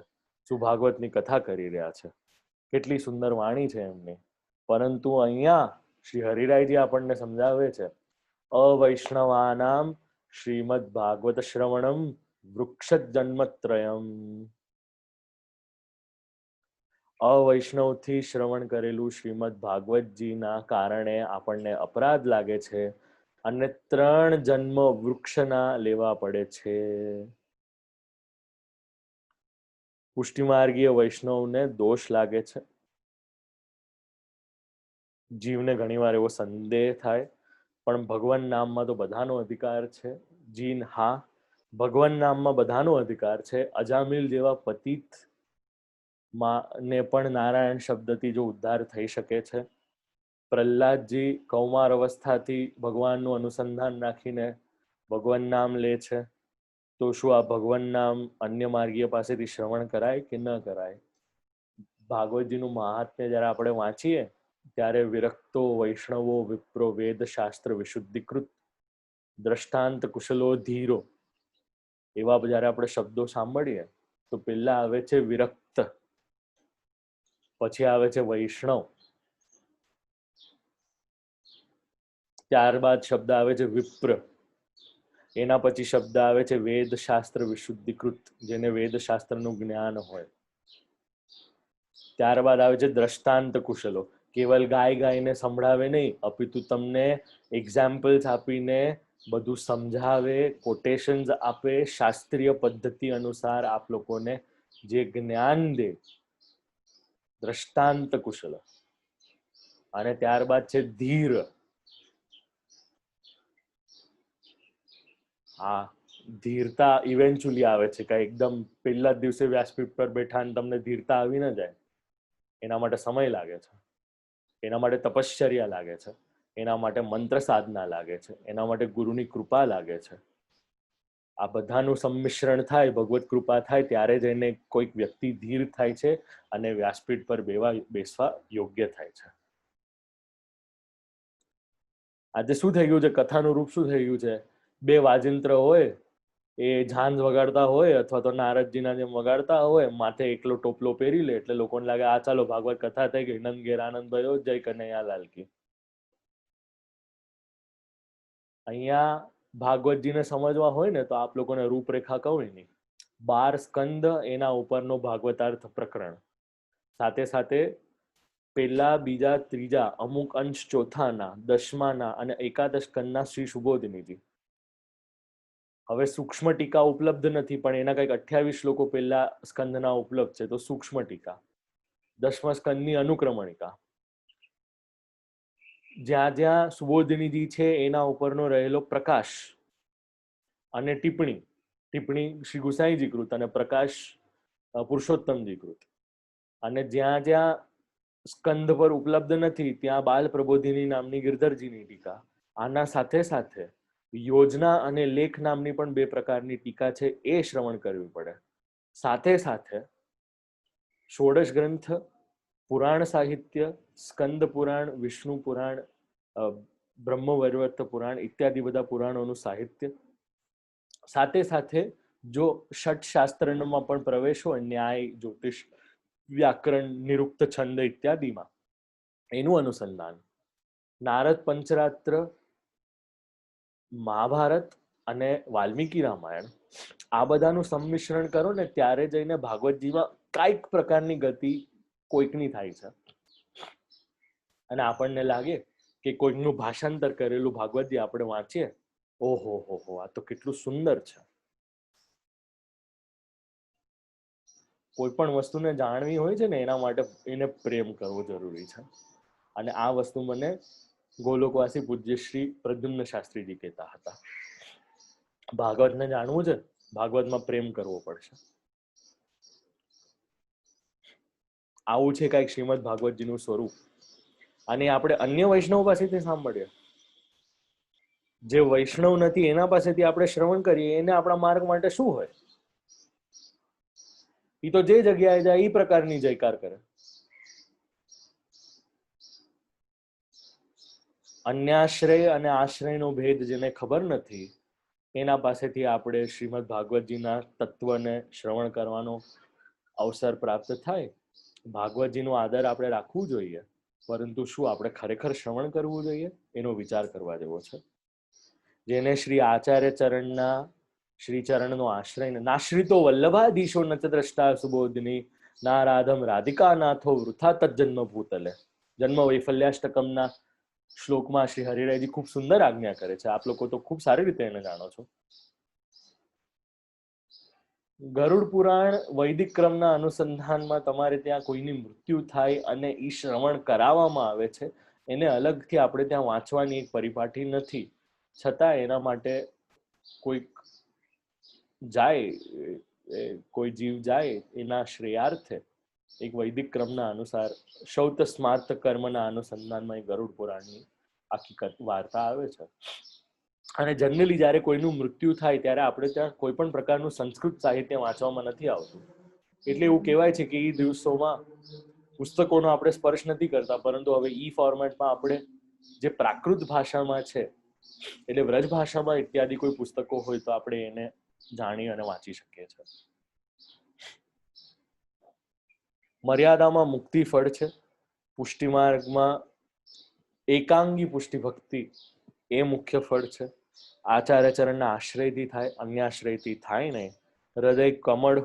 શું ભાગવતની કથા કરી રહ્યા છે, કેટલી સુંદર વાણી છે એમની. પરંતુ અહીંયા શ્રી હરિરાયજી આપણને સમજાવે છે, અવૈષ્ણવાનામ શ્રીમદ ભાગવત શ્રવણમ વૃક્ષ જન્મત્રયમ. અવૈષ્ણવથી શ્રવણ કરેલું શ્રીમદ ભાગવતજીના કારણે આપણને અપરાધ લાગે છે અને 3 જન્મ વૃક્ષના લેવા પડે છે. પુષ્ટિમાર્ગીય વૈષ્ણવને દોષ લાગે છે. જીવને ઘણીવાર એવો સંદેહ થાય, પણ ભગવાન નામમાં તો બધાનો અધિકાર છે. જીન હા, ભગવાન નામમાં બધાનો અધિકાર છે. અજામિલ જેવા પતિત ને પણ નારાયણ શબ્દથી જો ઉદ્ધાર થઈ શકે છે. પ્રહલાદજી કૌમાર અવસ્થાથી ભગવાનનું અનુસંધાન રાખીને ભગવાન નામ લે છે. તો શું આ ભગવાનના અન્ય માર્ગીય પાસેથી શ્રવણ કરાય કે ન કરાય? ભાગવતજીનું મહાત્મ્ય જ્યારે આપણે વાંચીએ ત્યારે વિરક્તો વૈષ્ણવો વિપ્રો વેદ શાસ્ત્ર વિશુદ્ધિકૃત દ્રષ્ટાંત કુશલો ધીરો, એવા જ્યારે આપણે શબ્દો સાંભળીએ તો પેલા આવે છે વિરક્ત, પછી આવે છે વૈષ્ણવ, ત્યારબાદ શબ્દ આવે છે વિપ્ર, એના પછી શબ્દ આવે છે વેદ શાસ્ત્ર વિશુદ્ધિકૃત, જેને વેદ શાસ્ત્રનું જ્ઞાન હોય. ત્યારબાદ આવે છે દ્રષ્ટાંત કુશલો, કેવલ ગાઈને સંભળાવે નહીં, અપિતુ તમને એક્ઝામ્પલ્સ આપીને બધું સમજાવે, કોટેશન્સ આપે, શાસ્ત્રીય પદ્ધતિ અનુસાર આપ લોકોને જે જ્ઞાન દે, દ્રષ્ટાંત કુશલ. અને ત્યારબાદ છે ધીર. હા, ધીરતા ઇવેન્ચ્યુઅલી આવે છે, કે એકદમ પહેલા જ દિવસે વ્યાસપીઠ પર બેઠા અને તમને ધીરતા આવી ન જાય, એના માટે સમય લાગે છે, એના માટે તપશ્ચર્યા લાગે છે, એના માટે મંત્ર સાધના લાગે છે, એના માટે ગુરુની કૃપા લાગે છે. આ બધાનું સંમિશ્રણ થાય, ભગવત કૃપા થાય, ત્યારે જ એને કોઈક વ્યક્તિ ધીર થાય છે અને વ્યાસપીઠ પર બેસવા યોગ્ય થાય છે. આજે શું થઈ ગયું છે, કથાનું રૂપ શું થઈ ગયું છે? બે વાજિંત્ર હોય, એ ઝાંઝ વગાડતા હોય અથવા તો નારદજીના જેમ વગાડતા હોય, માથે એકલો ટોપલો પહેરી લે એટલે લોકોને લાગે આ ચાલો ભાગવત કથા થઈ ગઈ, નંદ ઘેર આનંદ ભયો, જય કનૈયાલાલ કી. અહીંયા ભાગવતજીને સમજવા હોય ને તો આપ લોકોને રૂપરેખા કહું નહીં, 12 સ્કંદ, એના ઉપરનો ભાગવતાર્થ પ્રકરણ, સાથે સાથે પહેલા, બીજા, ત્રીજા, અમુક અંશ ચોથાના, દસમાના અને એકાદશ સ્કંદના શ્રી સુબોધિનીજી. હવે સૂક્ષ્મ ટીકા ઉપલબ્ધ નથી, પણ એના કંઈક 28 શ્લોકો પહેલા સ્કંદના ઉપલબ્ધ છે, તો સૂક્ષ્મ ટીકા, દસમા સ્કંદની અનુક્રમણિકા, જ્યાં જ્યાં સુબોધિનીજી છે એના ઉપરનો રહેલો પ્રકાશ અને ટિપ્પણી, ટિપ્પણી શ્રી ગુસાઈજી કૃત અને પ્રકાશ પુરુષોત્તમજી કૃત. અને જ્યાં જ્યાં સ્કંદ પર ઉપલબ્ધ નથી ત્યાં બાલ પ્રબોધિની નામની ગિરધરજીની ટીકા. આના સાથે સાથે યોજના અને લેખ નામની પણ બે પ્રકારની ટીકા છે, એ શ્રવણ કરવી પડે. સાથે સાથે ષોડશ ગ્રંથ, પુરાણ સાહિત્ય, સ્કંદ પુરાણ, વિષ્ણુ પુરાણ, બ્રહ્મવૈવર્ત પુરાણ ઇત્યાદિ બધા પુરાણોનું સાહિત્ય, સાથે સાથે જો ષટ શાસ્ત્રમાં પણ પ્રવેશ હોય, ન્યાય, જ્યોતિષ, વ્યાકરણ, નિરુક્ત, છંદ ઇત્યાદિમાં, એનું અનુસંધાન, નારદ પંચરાત્ર, મહાભારત અને વાલ્મીકી રામાયણ, આ બધાનું સંમિશ્રણ કરો ને ત્યારે જઈને ભાગવતજીમાં કઈક પ્રકારની ગતિ કોઈકની થાય છે. અને આપણને લાગે કે કોઈકનું ભાષાંતર કરેલું ભાગવતજી આપણે વાંચીએ, ઓહો હો હો, આ તો કેટલું સુંદર છે. કોઈ પણ વસ્તુને જાણવી હોય છે ને એના માટે એને પ્રેમ કરવો જરૂરી છે. અને આ વસ્તુ મને ગોલોકવાસી પૂજ્ય શ્રી પ્રદ્યુમ્ન શાસ્ત્રીજી કહેતા હતા. ભાગવતને જાણવું છે, ભાગવતમાં પ્રેમ કરવો પડશે. આવું છે કઈક શ્રીમદ ભાગવતજીનું સ્વરૂપ. અને આપણે અન્ય વૈષ્ણવ પાસેથી સાંભળીએ, જે વૈષ્ણવ નથી એના પાસેથી આપણે શ્રવણ કરીએ, એને આપણા માર્ગ માટે શું હોય? એ તો જે જગ્યાએ જાય એ પ્રકારની જયકાર કરે. અન્યાશ્રય અને આશ્રયનો ભેદ જેને ખબર નથી, એના પાસેથી આપણે શ્રીમદ ભાગવતજીના તત્વને શ્રવણ કરવાનો અવસર પ્રાપ્ત થાય. ભાગવતજીનો આદર આપણે રાખવું જોઈએ, પરંતુ શું આપણે ખરેખર શ્રવણ કરવું જોઈએ એનો વિચાર કરવા જેવો છે. જેને શ્રી આચાર્ય ચરણના શ્રી ચરણનો આશ્રય, નાશ્રિતો વલ્લભાધીશો નચ દ્રષ્ટા સુબોધિની, ના રાધમ રાધિકા નાથો વૃથા તજન્મ ભૂતલે. જન્મ વૈફલ્યાષ્ટકમના શ્લોકમાં શ્રી હરિરાયજી ખૂબ સુંદર આજ્ઞા કરે છે. આપ લોકો તો ખૂબ સારી રીતે એને જાણો છો. ગરુડ પુરાણ વૈદિક ક્રમના અનુસંધાનમાં તમારે ત્યાં કોઈની મૃત્યુ થાય અને ઈ શ્રવણ કરાવવામાં આવે છે, એને અલગથી આપણે ત્યાં વાંચવાની એક પરિપાટી નથી. છતાં એના માટે કોઈક જાય, કોઈ જીવ જાય એના શ્રેયાર્થે એક વૈદિક ક્રમના અનુસાર શૌત સ્માર્ત કર્મના અનુસંધાનમાં ગરુડ પુરાણની આખી વાર્તા આવે છે. અને જનરલી જ્યારે કોઈનું મૃત્યુ થાય ત્યારે આપણે ત્યાં કોઈ પણ પ્રકારનું સંસ્કૃત સાહિત્ય વાંચવામાં નથી આવતું. એટલે એવું કહેવાય છે કે એ દિવસોમાં પુસ્તકોનો આપણે સ્પર્શ નથી કરતા, પરંતુ હવે ઈ ફોર્મેટમાં આપણે જે પ્રાકૃત ભાષામાં છે, એટલે વ્રજ ભાષામાં ઇત્યાદિ કોઈ પુસ્તકો હોય તો આપણે એને જાણી અને વાંચી શકીએ છીએ. મર્યાદામાં મુક્તિ ફળ છે. પુષ્ટિ માર્ગમાં એકાંગી પુષ્ટિ ભક્તિ એ મુખ્ય ફળ છે. આચાર્ય ચરણના આશ્રયથી થાય, અન્ય આશ્રયથી થાય નહીં. હૃદય કમળ,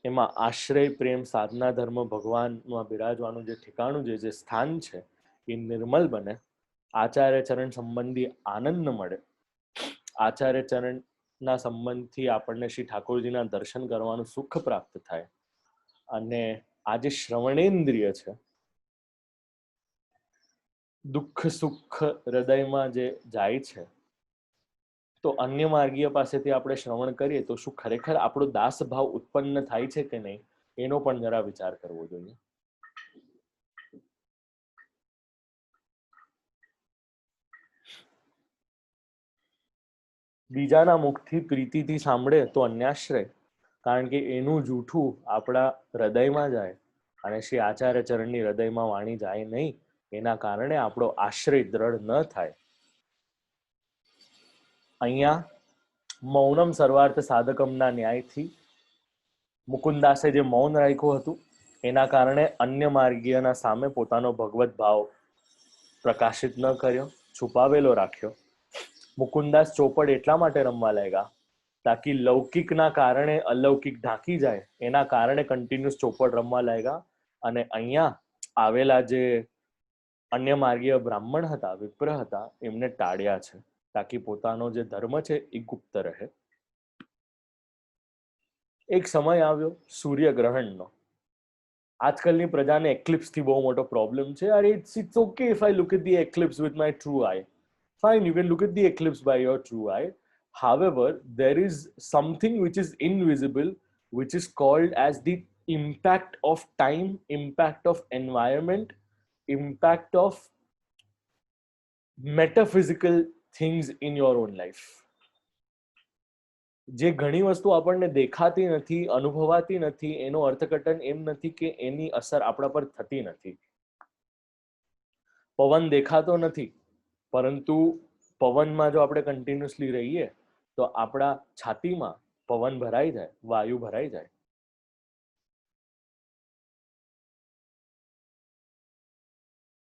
એમાં આશ્રય પ્રેમ સાધના ધર્મ ભગવાનમાં બિરાજવાનું જે ઠેકાણું જે સ્થાન છે એ નિર્મલ બને. આચાર્ય ચરણ સંબંધી આનંદ મળે. આચાર્ય ચરણના સંબંધથી આપણને શ્રી ઠાકોરજીના દર્શન કરવાનું સુખ પ્રાપ્ત થાય. અને આ જે શ્રવણેન્દ્રિય છે, દુઃખ સુખ હૃદયમાં જે જાય છે, તો અન્ય માર્ગીય પાસેથી આપણે શ્રવણ કરીએ તો શું ખરેખર આપણો દાસ ભાવ ઉત્પન્ન થાય છે કે નહીં, એનો પણ જરા વિચાર કરવો જોઈએ. બીજાના મુખથી પ્રીતિથી સાંભળે તો અન્યાશ્રય, કારણ કે એનું જૂઠું આપણા હૃદયમાં જાય અને શ્રી આચાર્ય ચરણની હૃદયમાં વાણી જાય નહીં, એના કારણે આપણો આશ્રય દ્રઢ ન થાય. અહીંયા મૌનમ સર્વાર્થ સાધકમના ન્યાયથી મુકુંદાસે જે મૌન રાખ્યું હતું એના કારણે અન્ય માર્ગીયના સામે પોતાનો ભગવત ભાવ પ્રકાશિત ન કર્યો, છુપાવેલો રાખ્યો. મુકુંદાસ ચોપડ એટલા માટે રમવા લાગ્યા તાકી લૌકિકના કારણે અલૌકિક ઢાંકી જાય, એના કારણે કન્ટિન્યુઅસ ચોપડ રમવા લાગ્યા. અને અહીંયા આવેલા જે અન્ય માર્ગીય બ્રાહ્મણ હતા, વિપ્ર હતા, એમને ટાળ્યા છે તાકી પોતાનો જે ધર્મ છે એ ગુપ્ત રહે. એક સમય આવ્યો સૂર્યગ્રહણનો. આજકાલની પ્રજાને એક્લિપ્સથી બહુ મોટો પ્રોબ્લેમ છે. અરે it's okay if I look at the eclipse with my true eye. Fine, you can look at the eclipse by your true eye. However, there is something which is invisible, which is called as the impact of time, impact of environment, impact of metaphysical things in your own life. જે ઘણી વસ્તુ આપણને દેખાતી નથી, અનુભવાતી નથી, એનો અર્થઘટન એમ નથી કે એની અસર આપણા પર થતી નથી. પવન દેખાતો નથી, પરંતુ પવનમાં જો આપણે કન્ટિન્યુઅસલી રહીએ તો આપણા છાતીમાં પવન ભરાઈ જાય, વાયુ ભરાઈ જાય.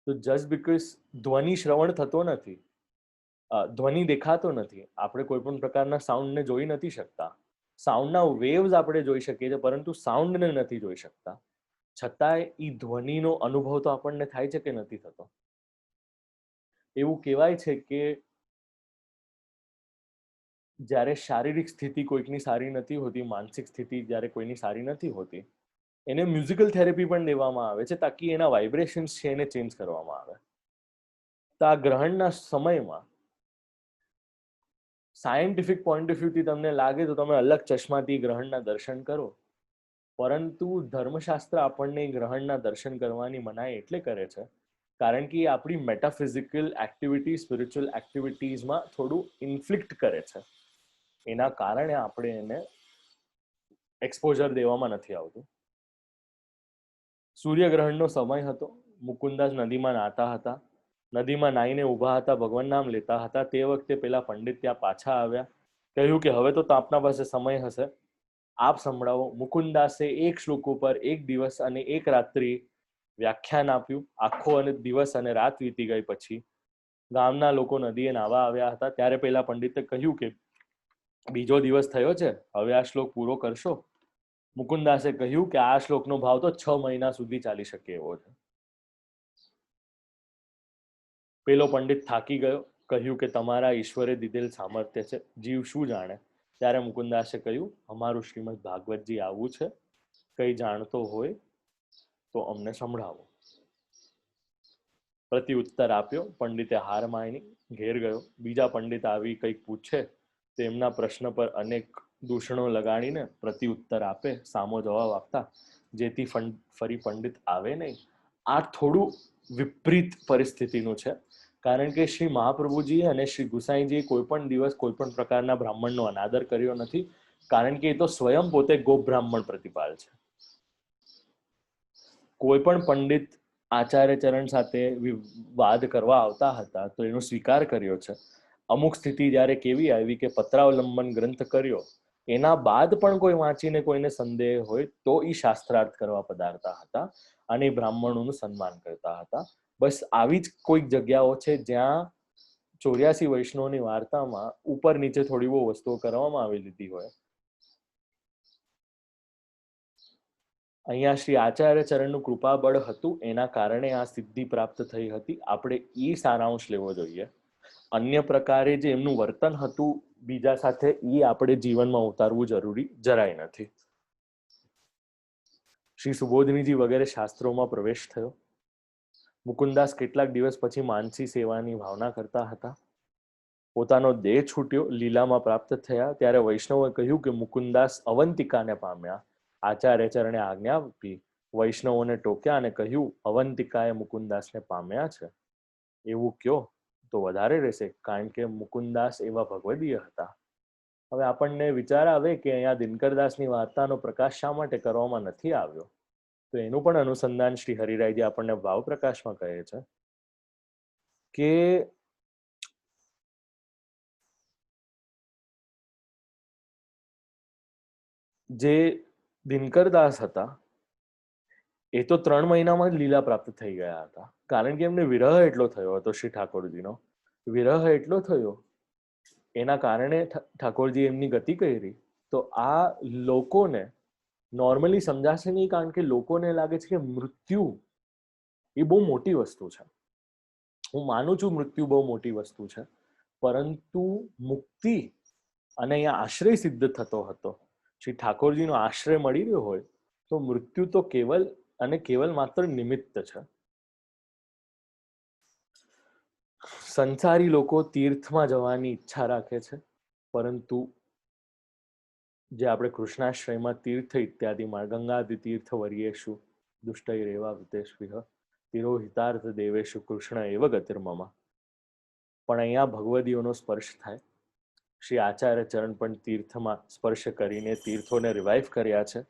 તો જસ્ટ બીકોઝ ધ્વનિ શ્રવણ થતો નથી, ધ્વનિ દેખાતો નથી, આપણે કોઈ પણ પ્રકારના સાઉન્ડને જોઈ નથી શકતા. સાઉન્ડના વેવ્સ આપણે જોઈ શકીએ છીએ, પરંતુ સાઉન્ડને નથી જોઈ શકતા. છતાંય એ ધ્વનિનો અનુભવ તો આપણને થાય છે કે નથી થતો. એવું કહેવાય છે કે જ્યારે શારીરિક સ્થિતિ કોઈકની સારી નથી હોતી, માનસિક સ્થિતિ જ્યારે કોઈની સારી નથી હોતી, એને મ્યુઝિકલ થેરેપી પણ દેવામાં આવે છે તાકી એના વાઇબ્રેશન્સ છે એને ચેન્જ કરવામાં આવે. તો આ ગ્રહણના સમયમાં સાયન્ટિફિક પોઈન્ટ ઓફ વ્યૂથી તમને લાગે તો તમે અલગ ચશ્માથી ગ્રહણના દર્શન કરો, પરંતુ ધર્મશાસ્ત્ર આપણને ગ્રહણના દર્શન કરવાની મનાઈ એટલે કરે છે કારણ કે એ આપણી મેટાફિઝિકલ એક્ટિવિટી, સ્પિરિચ્યુઅલ એક્ટિવિટીઝમાં થોડું ઇન્ફ્લિક્ટ કરે છે. એના કારણે આપણે એને એક્સપોઝર દેવામાં નથી આવતું. સૂર્યગ્રહણનો સમય હતો. મુકુંદાસ નદીમાં નાહતા હતા. નદીમાં નાહીને ઊભા હતા, ભગવાન નામ લેતા હતા. તે વખતે પેલા પંડિત ત્યાં પાછા આવ્યા, કહ્યું કે હવે તો આપના પાસે સમય હશે, આપ સંભળાવો. મુકુંદાસે એક શ્લોક ઉપર એક દિવસ અને એક રાત્રિ વ્યાખ્યાન આપ્યું. આખો અને દિવસ અને રાત વીતી ગઈ પછી ગામના લોકો નદીએ નાહવા આવ્યા હતા. ત્યારે પેલા પંડિતે કહ્યું કે બીજો દિવસ થયો છે, હવે આ શ્લોક પૂરો કરશો? મુકુંદાસે કહ્યું કે આ શ્લોકનો ભાવ તો 6 મહિના સુધી ચાલી શકે એવો છે. પેલો પંડિત થાકી ગયો, કહ્યું કે તમારા ઈશ્વરે દીધેલ સામર્થ્ય છે, જીવ શું જાણે. ત્યારે મુકુંદાસે કહ્યું, અમારું શ્રીમદ ભાગવતજી આવું છે, કઈ જાણતો હોય તો અમને સંભળાવો. પ્રત્યુત્તર આપ્યો. પંડિતે હાર માની ઘેર ગયો. બીજા પંડિત આવી કંઈક પૂછે તો એમના પ્રશ્ન પર અનેક દૂષણો લગાડીને પ્રત્યુત્તર આપે, સામો જવાબ આપતા, જેથી ફરી પંડિત આવે નહીં. આ થોડું વિપરીત પરિસ્થિતિનું છે. કારણ કે શ્રી મહાપ્રભુજી અને શ્રી ગુસાઈજીએ કોઈ પણ દિવસ કોઈ પણ પ્રકારના બ્રાહ્મણનો અનાદર કર્યો નથી, કારણ કે એ તો સ્વયં પોતે ગોપ બ્રાહ્મણ પ્રતિપાલ છે. કોઈ પણ પંડિત આચાર્ય ચરણ સાથે વાદ કરવા આવતા હતા તો એનો સ્વીકાર કર્યો છે. અમુક સ્થિતિ જ્યારે કેવી આવી કે પત્રાવલંબન ગ્રંથ કર્યો, એના બાદ પણ કોઈ વાંચીને કોઈને સંદેહ હોય તો એ શાસ્ત્રાર્થ કરવા પધારતા હતા અને બ્રાહ્મણોનું સન્માન કરતા હતા. બસ આવી જ કોઈક જગ્યાઓ છે જ્યાં 84 વૈષ્ણવની વાર્તામાં ઉપર નીચે થોડી બહુ વસ્તુઓ કરવામાં આવી લીધી હોય. અહીંયા શ્રી આચાર્ય ચરણનું કૃપાબળ હતું, એના કારણે આ સિદ્ધિ પ્રાપ્ત થઈ હતી. આપણે એ સારાંશ લેવો જોઈએ. અન્ય પ્રકારે જે એમનું વર્તન હતું બીજા સાથે, એ આપણે જીવનમાં ઉતારવું જરૂરી જરાય નથી. શ્રી સુબોધનીજી વગેરે શાસ્ત્રોમાં પ્રવેશ થયો. મુકુંદાસ કેટલાક દિવસ પછી માનસી સેવાની ભાવના કરતા હતા. પોતાનો દેહ છૂટ્યો, લીલામાં પ્રાપ્ત થયા ત્યારે વૈષ્ણવોએ કહ્યું કે મુકુંદાસ અવંતિકાને પામ્યા. આચાર્ય ચરણે આજ્ઞા આપી, વૈષ્ણવોને ટોક્યા અને કહ્યું, અવંતિકાએ મુકુંદાસને પામ્યા છે એવું કયો તો વધારે રહેશે, કારણ કે મુકુંદાસ એવા ભગવદીય હતા. હવે આપણને વિચાર આવે કે અહીંયા દિનકરદાસની વાર્તાનો પ્રકાશ શા માટે કરવામાં નથી આવ્યો, તો એનું પણ અનુસંધાન શ્રી હરિરાયજી આપણને ભાવ પ્રકાશમાં કહે છે કે જે દિનકરદાસ હતા એ તો 3 મહિનામાં જ લીલા પ્રાપ્ત થઈ ગયા હતા, કારણ કે એમને વિરહ એટલો થયો હતો. શ્રી ઠાકોરજીનો વિરહ એટલો થયો, એના કારણે ઠાકોરજી એમની ગતિ કરી. તો આ લોકોને નોર્મલી સમજાશે નહીં, કારણ કે લોકોને લાગે છે કે મૃત્યુ એ બહુ મોટી વસ્તુ છે. હું માનું છું મૃત્યુ બહુ મોટી વસ્તુ છે, પરંતુ મુક્તિ અને અહીંયા આશ્રય સિદ્ધ થતો હતો. શ્રી ઠાકોરજીનો આશ્રય મળી રહ્યો હોય તો મૃત્યુ તો કેવલ અને કેવલ માત્ર નિમિત્ત છે. સંસારી લોકો તીર્થમાં જવાની ઈચ્છા રાખે છે, પરંતુ જે આપણે કૃષ્ણાશ્રયમાં તીર્થ ઇત્યાદિમાં ગંગાદિ તીર્થ વર્યેશુ દુષ્ટૈરેવા વૃતેષ્વિહ તિરોહિતાર્થ દેવેશુ કૃષ્ણ એવ ગતિર્મમા. પણ અહીંયા ભગવદીઓનો સ્પર્શ થાય. શ્રી આચાર્ય ચરણ પણ તીર્થમાં સ્પર્શ કરીને તીર્થોને રિવાઇવ કર્યા છે.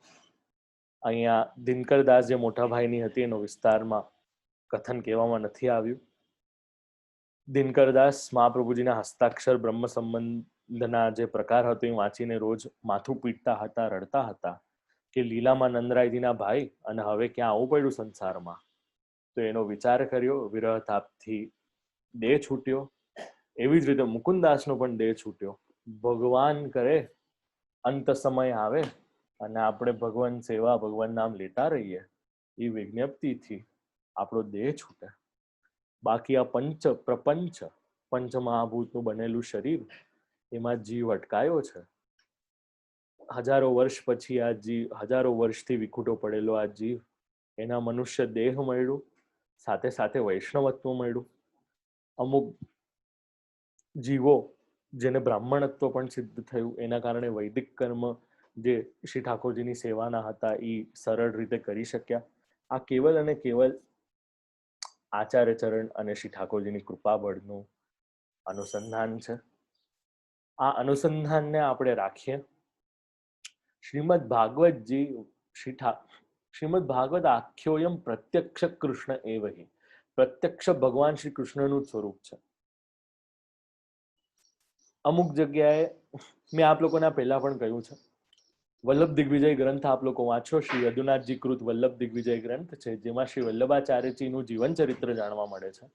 અહીંયા દિનકરદાસ જે મોટા ભાઈની હતી એનો વિસ્તારમાં કથન કહેવામાં નથી આવ્યું. દિનકરદાસ મહાપ્રભુજીના હસ્તાક્ષર બ્રહ્મ સંબંધના જે પ્રકાર હતો એ વાંચીને રોજ માથું પીટતા હતા, રડતા હતા કે લીલામાં નંદરાયજીના ભાઈ અને હવે ક્યાં આવવું પડ્યું સંસારમાં. તો એનો વિચાર કર્યો, વિરહ તાપથી દેહ છૂટ્યો. એવી જ રીતે મુકુંદાસનો પણ દેહ છૂટ્યો. ભગવાન કરે અંત સમય આવે અને આપણે ભગવાન સેવા, ભગવાન નામ લેતા રહીએ, એ વિજ્ઞપ્તિથી આપણો દેહ છૂટે. બાકી આ પ્રપંચ પંચમહાભૂતનું બનેલું શરીર, એમાં જીવ અટકાયો છે. હજારો વર્ષ પછી આ જીવ, હજારો વર્ષથી વિખૂટો પડેલો આ જીવ, એના મનુષ્ય દેહ મળ્યું, સાથે સાથે વૈષ્ણવત્વ મળ્યું. અમુક જીવો જેને બ્રાહ્મણત્વ પણ સિદ્ધ થયું, એના કારણે વૈદિક કર્મ જે શ્રી ઠાકોરજીની સેવાના હતા એ સરળ રીતે કરી શક્યા. આ કેવલ અને કેવલ આચાર્ય ચરણ અને શ્રી ઠાકોરજીની કૃપા બળનું અનુસંધાન છે. આ અનુસંધાનને આપણે રાખીએ. શ્રીમદ ભાગવતજી શ્રીમદ ભાગવત આખ્યોયમ પ્રત્યક્ષ કૃષ્ણ એવહી. પ્રત્યક્ષ ભગવાન શ્રી કૃષ્ણનું સ્વરૂપ છે. અમુક જગ્યાએ મેં આપ લોકોને પહેલા પણ કહ્યું છે, વલ્લભ દિગ્વિજય ગ્રંથ આપ લોકો વાંચો. શ્રી યદુનાથજી કૃત વલ્લભ દિગ્વિજય ગ્રંથ છે, જેમાં શ્રી વલ્લભાચાર્યજીનું જીવન ચરિત્ર જાણવા મળે છે.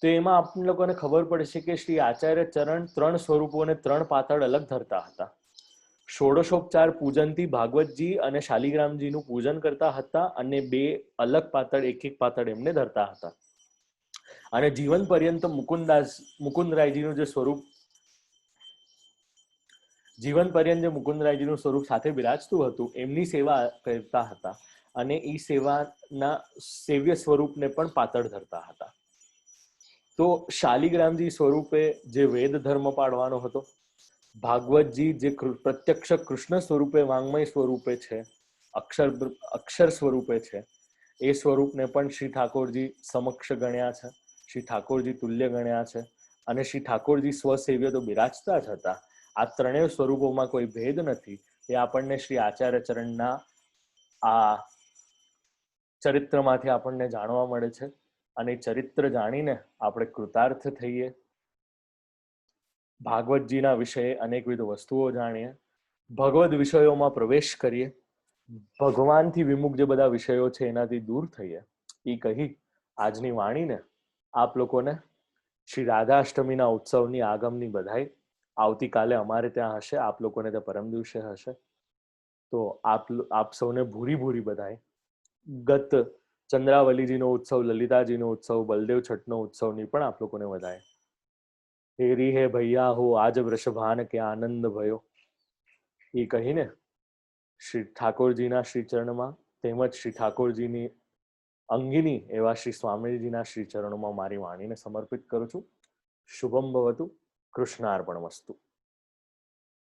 તો એમાં આપ લોકોને ખબર પડે છે કે શ્રી આચાર્ય ચરણ 3 સ્વરૂપો અને 3 પાતળ અલગ ધરતા હતા. ષોડશોપચાર પૂજનથી ભાગવતજી અને શાલિગ્રામજીનું પૂજન કરતા હતા અને 2 અલગ પાતળ, એક પાતળ એમને ધરતા હતા. અને જીવન પર્યંત મુકુંદરાયજીનું જે સ્વરૂપ, જીવન પર્યંત જે મુકુંદરાયજીનું સ્વરૂપ સાથે બિરાજતું હતું, એમની સેવા કરતા હતા અને એ સેવાના સેવ્ય સ્વરૂપને પણ પાતળ ધરતા હતા. તો શાલિગ્રામજી સ્વરૂપે જે વેદ ધર્મ પાડવાનો હતો, ભાગવતજી જે પ્રત્યક્ષ કૃષ્ણ સ્વરૂપે, વાંગમય સ્વરૂપે છે, અક્ષર સ્વરૂપે છે, એ સ્વરૂપને પણ શ્રી ઠાકોરજી સમક્ષ ગણ્યા છે. શ્રી ઠાકોરજી તુલ્ય ગણ્યા છે અને શ્રી ઠાકોરજી સ્વસેવ્ય તો બિરાજતા જ હતા. આ ત્રણેય સ્વરૂપોમાં કોઈ ભેદ નથી. એ આપણને શ્રી આચાર્ય ચરણના આ ચરિત્રમાંથી આપણને જાણવા મળે છે અને ચરિત્ર જાણીને આપણે કૃતાર્થ થઈએ, ભાગવતજીના વિષયે અનેકવિધ વસ્તુઓ જાણીએ, ભગવદ વિષયોમાં પ્રવેશ કરીએ, ભગવાનથી વિમુખ જે બધા વિષયો છે એનાથી દૂર થઈએ. એ કહી આજની વાણીને આપ લોકોને શ્રી રાધાષ્ટમીના ઉત્સવની આગમની બધાઈ. આવતીકાલે અમારે ત્યાં હશે, આપ લોકોને ત્યાં પરમ દિવસે હશે. તો આપ સૌને ભૂરી ભૂરી બધાઈ. ગત ચંદ્રાવલીજીનો ઉત્સવ, લલિતાજીનો ઉત્સવ, બલદેવ છઠનો ઉત્સવની પણ આપ લોકોને વધાય. હેરી હે ભૈયા હો આજ વૃષભાન કે આનંદ ભયો. એ કહીને શ્રી ઠાકોરજીના શ્રી ચરણમાં તેમજ શ્રી ઠાકોરજીની અંગિની એવા શ્રી સ્વામીજીના શ્રી ચરણોમાં મારી વાણીને સમર્પિત કરું છું. શુભમ ભવતુ. કૃષ્ણાર્પણમસ્તુ.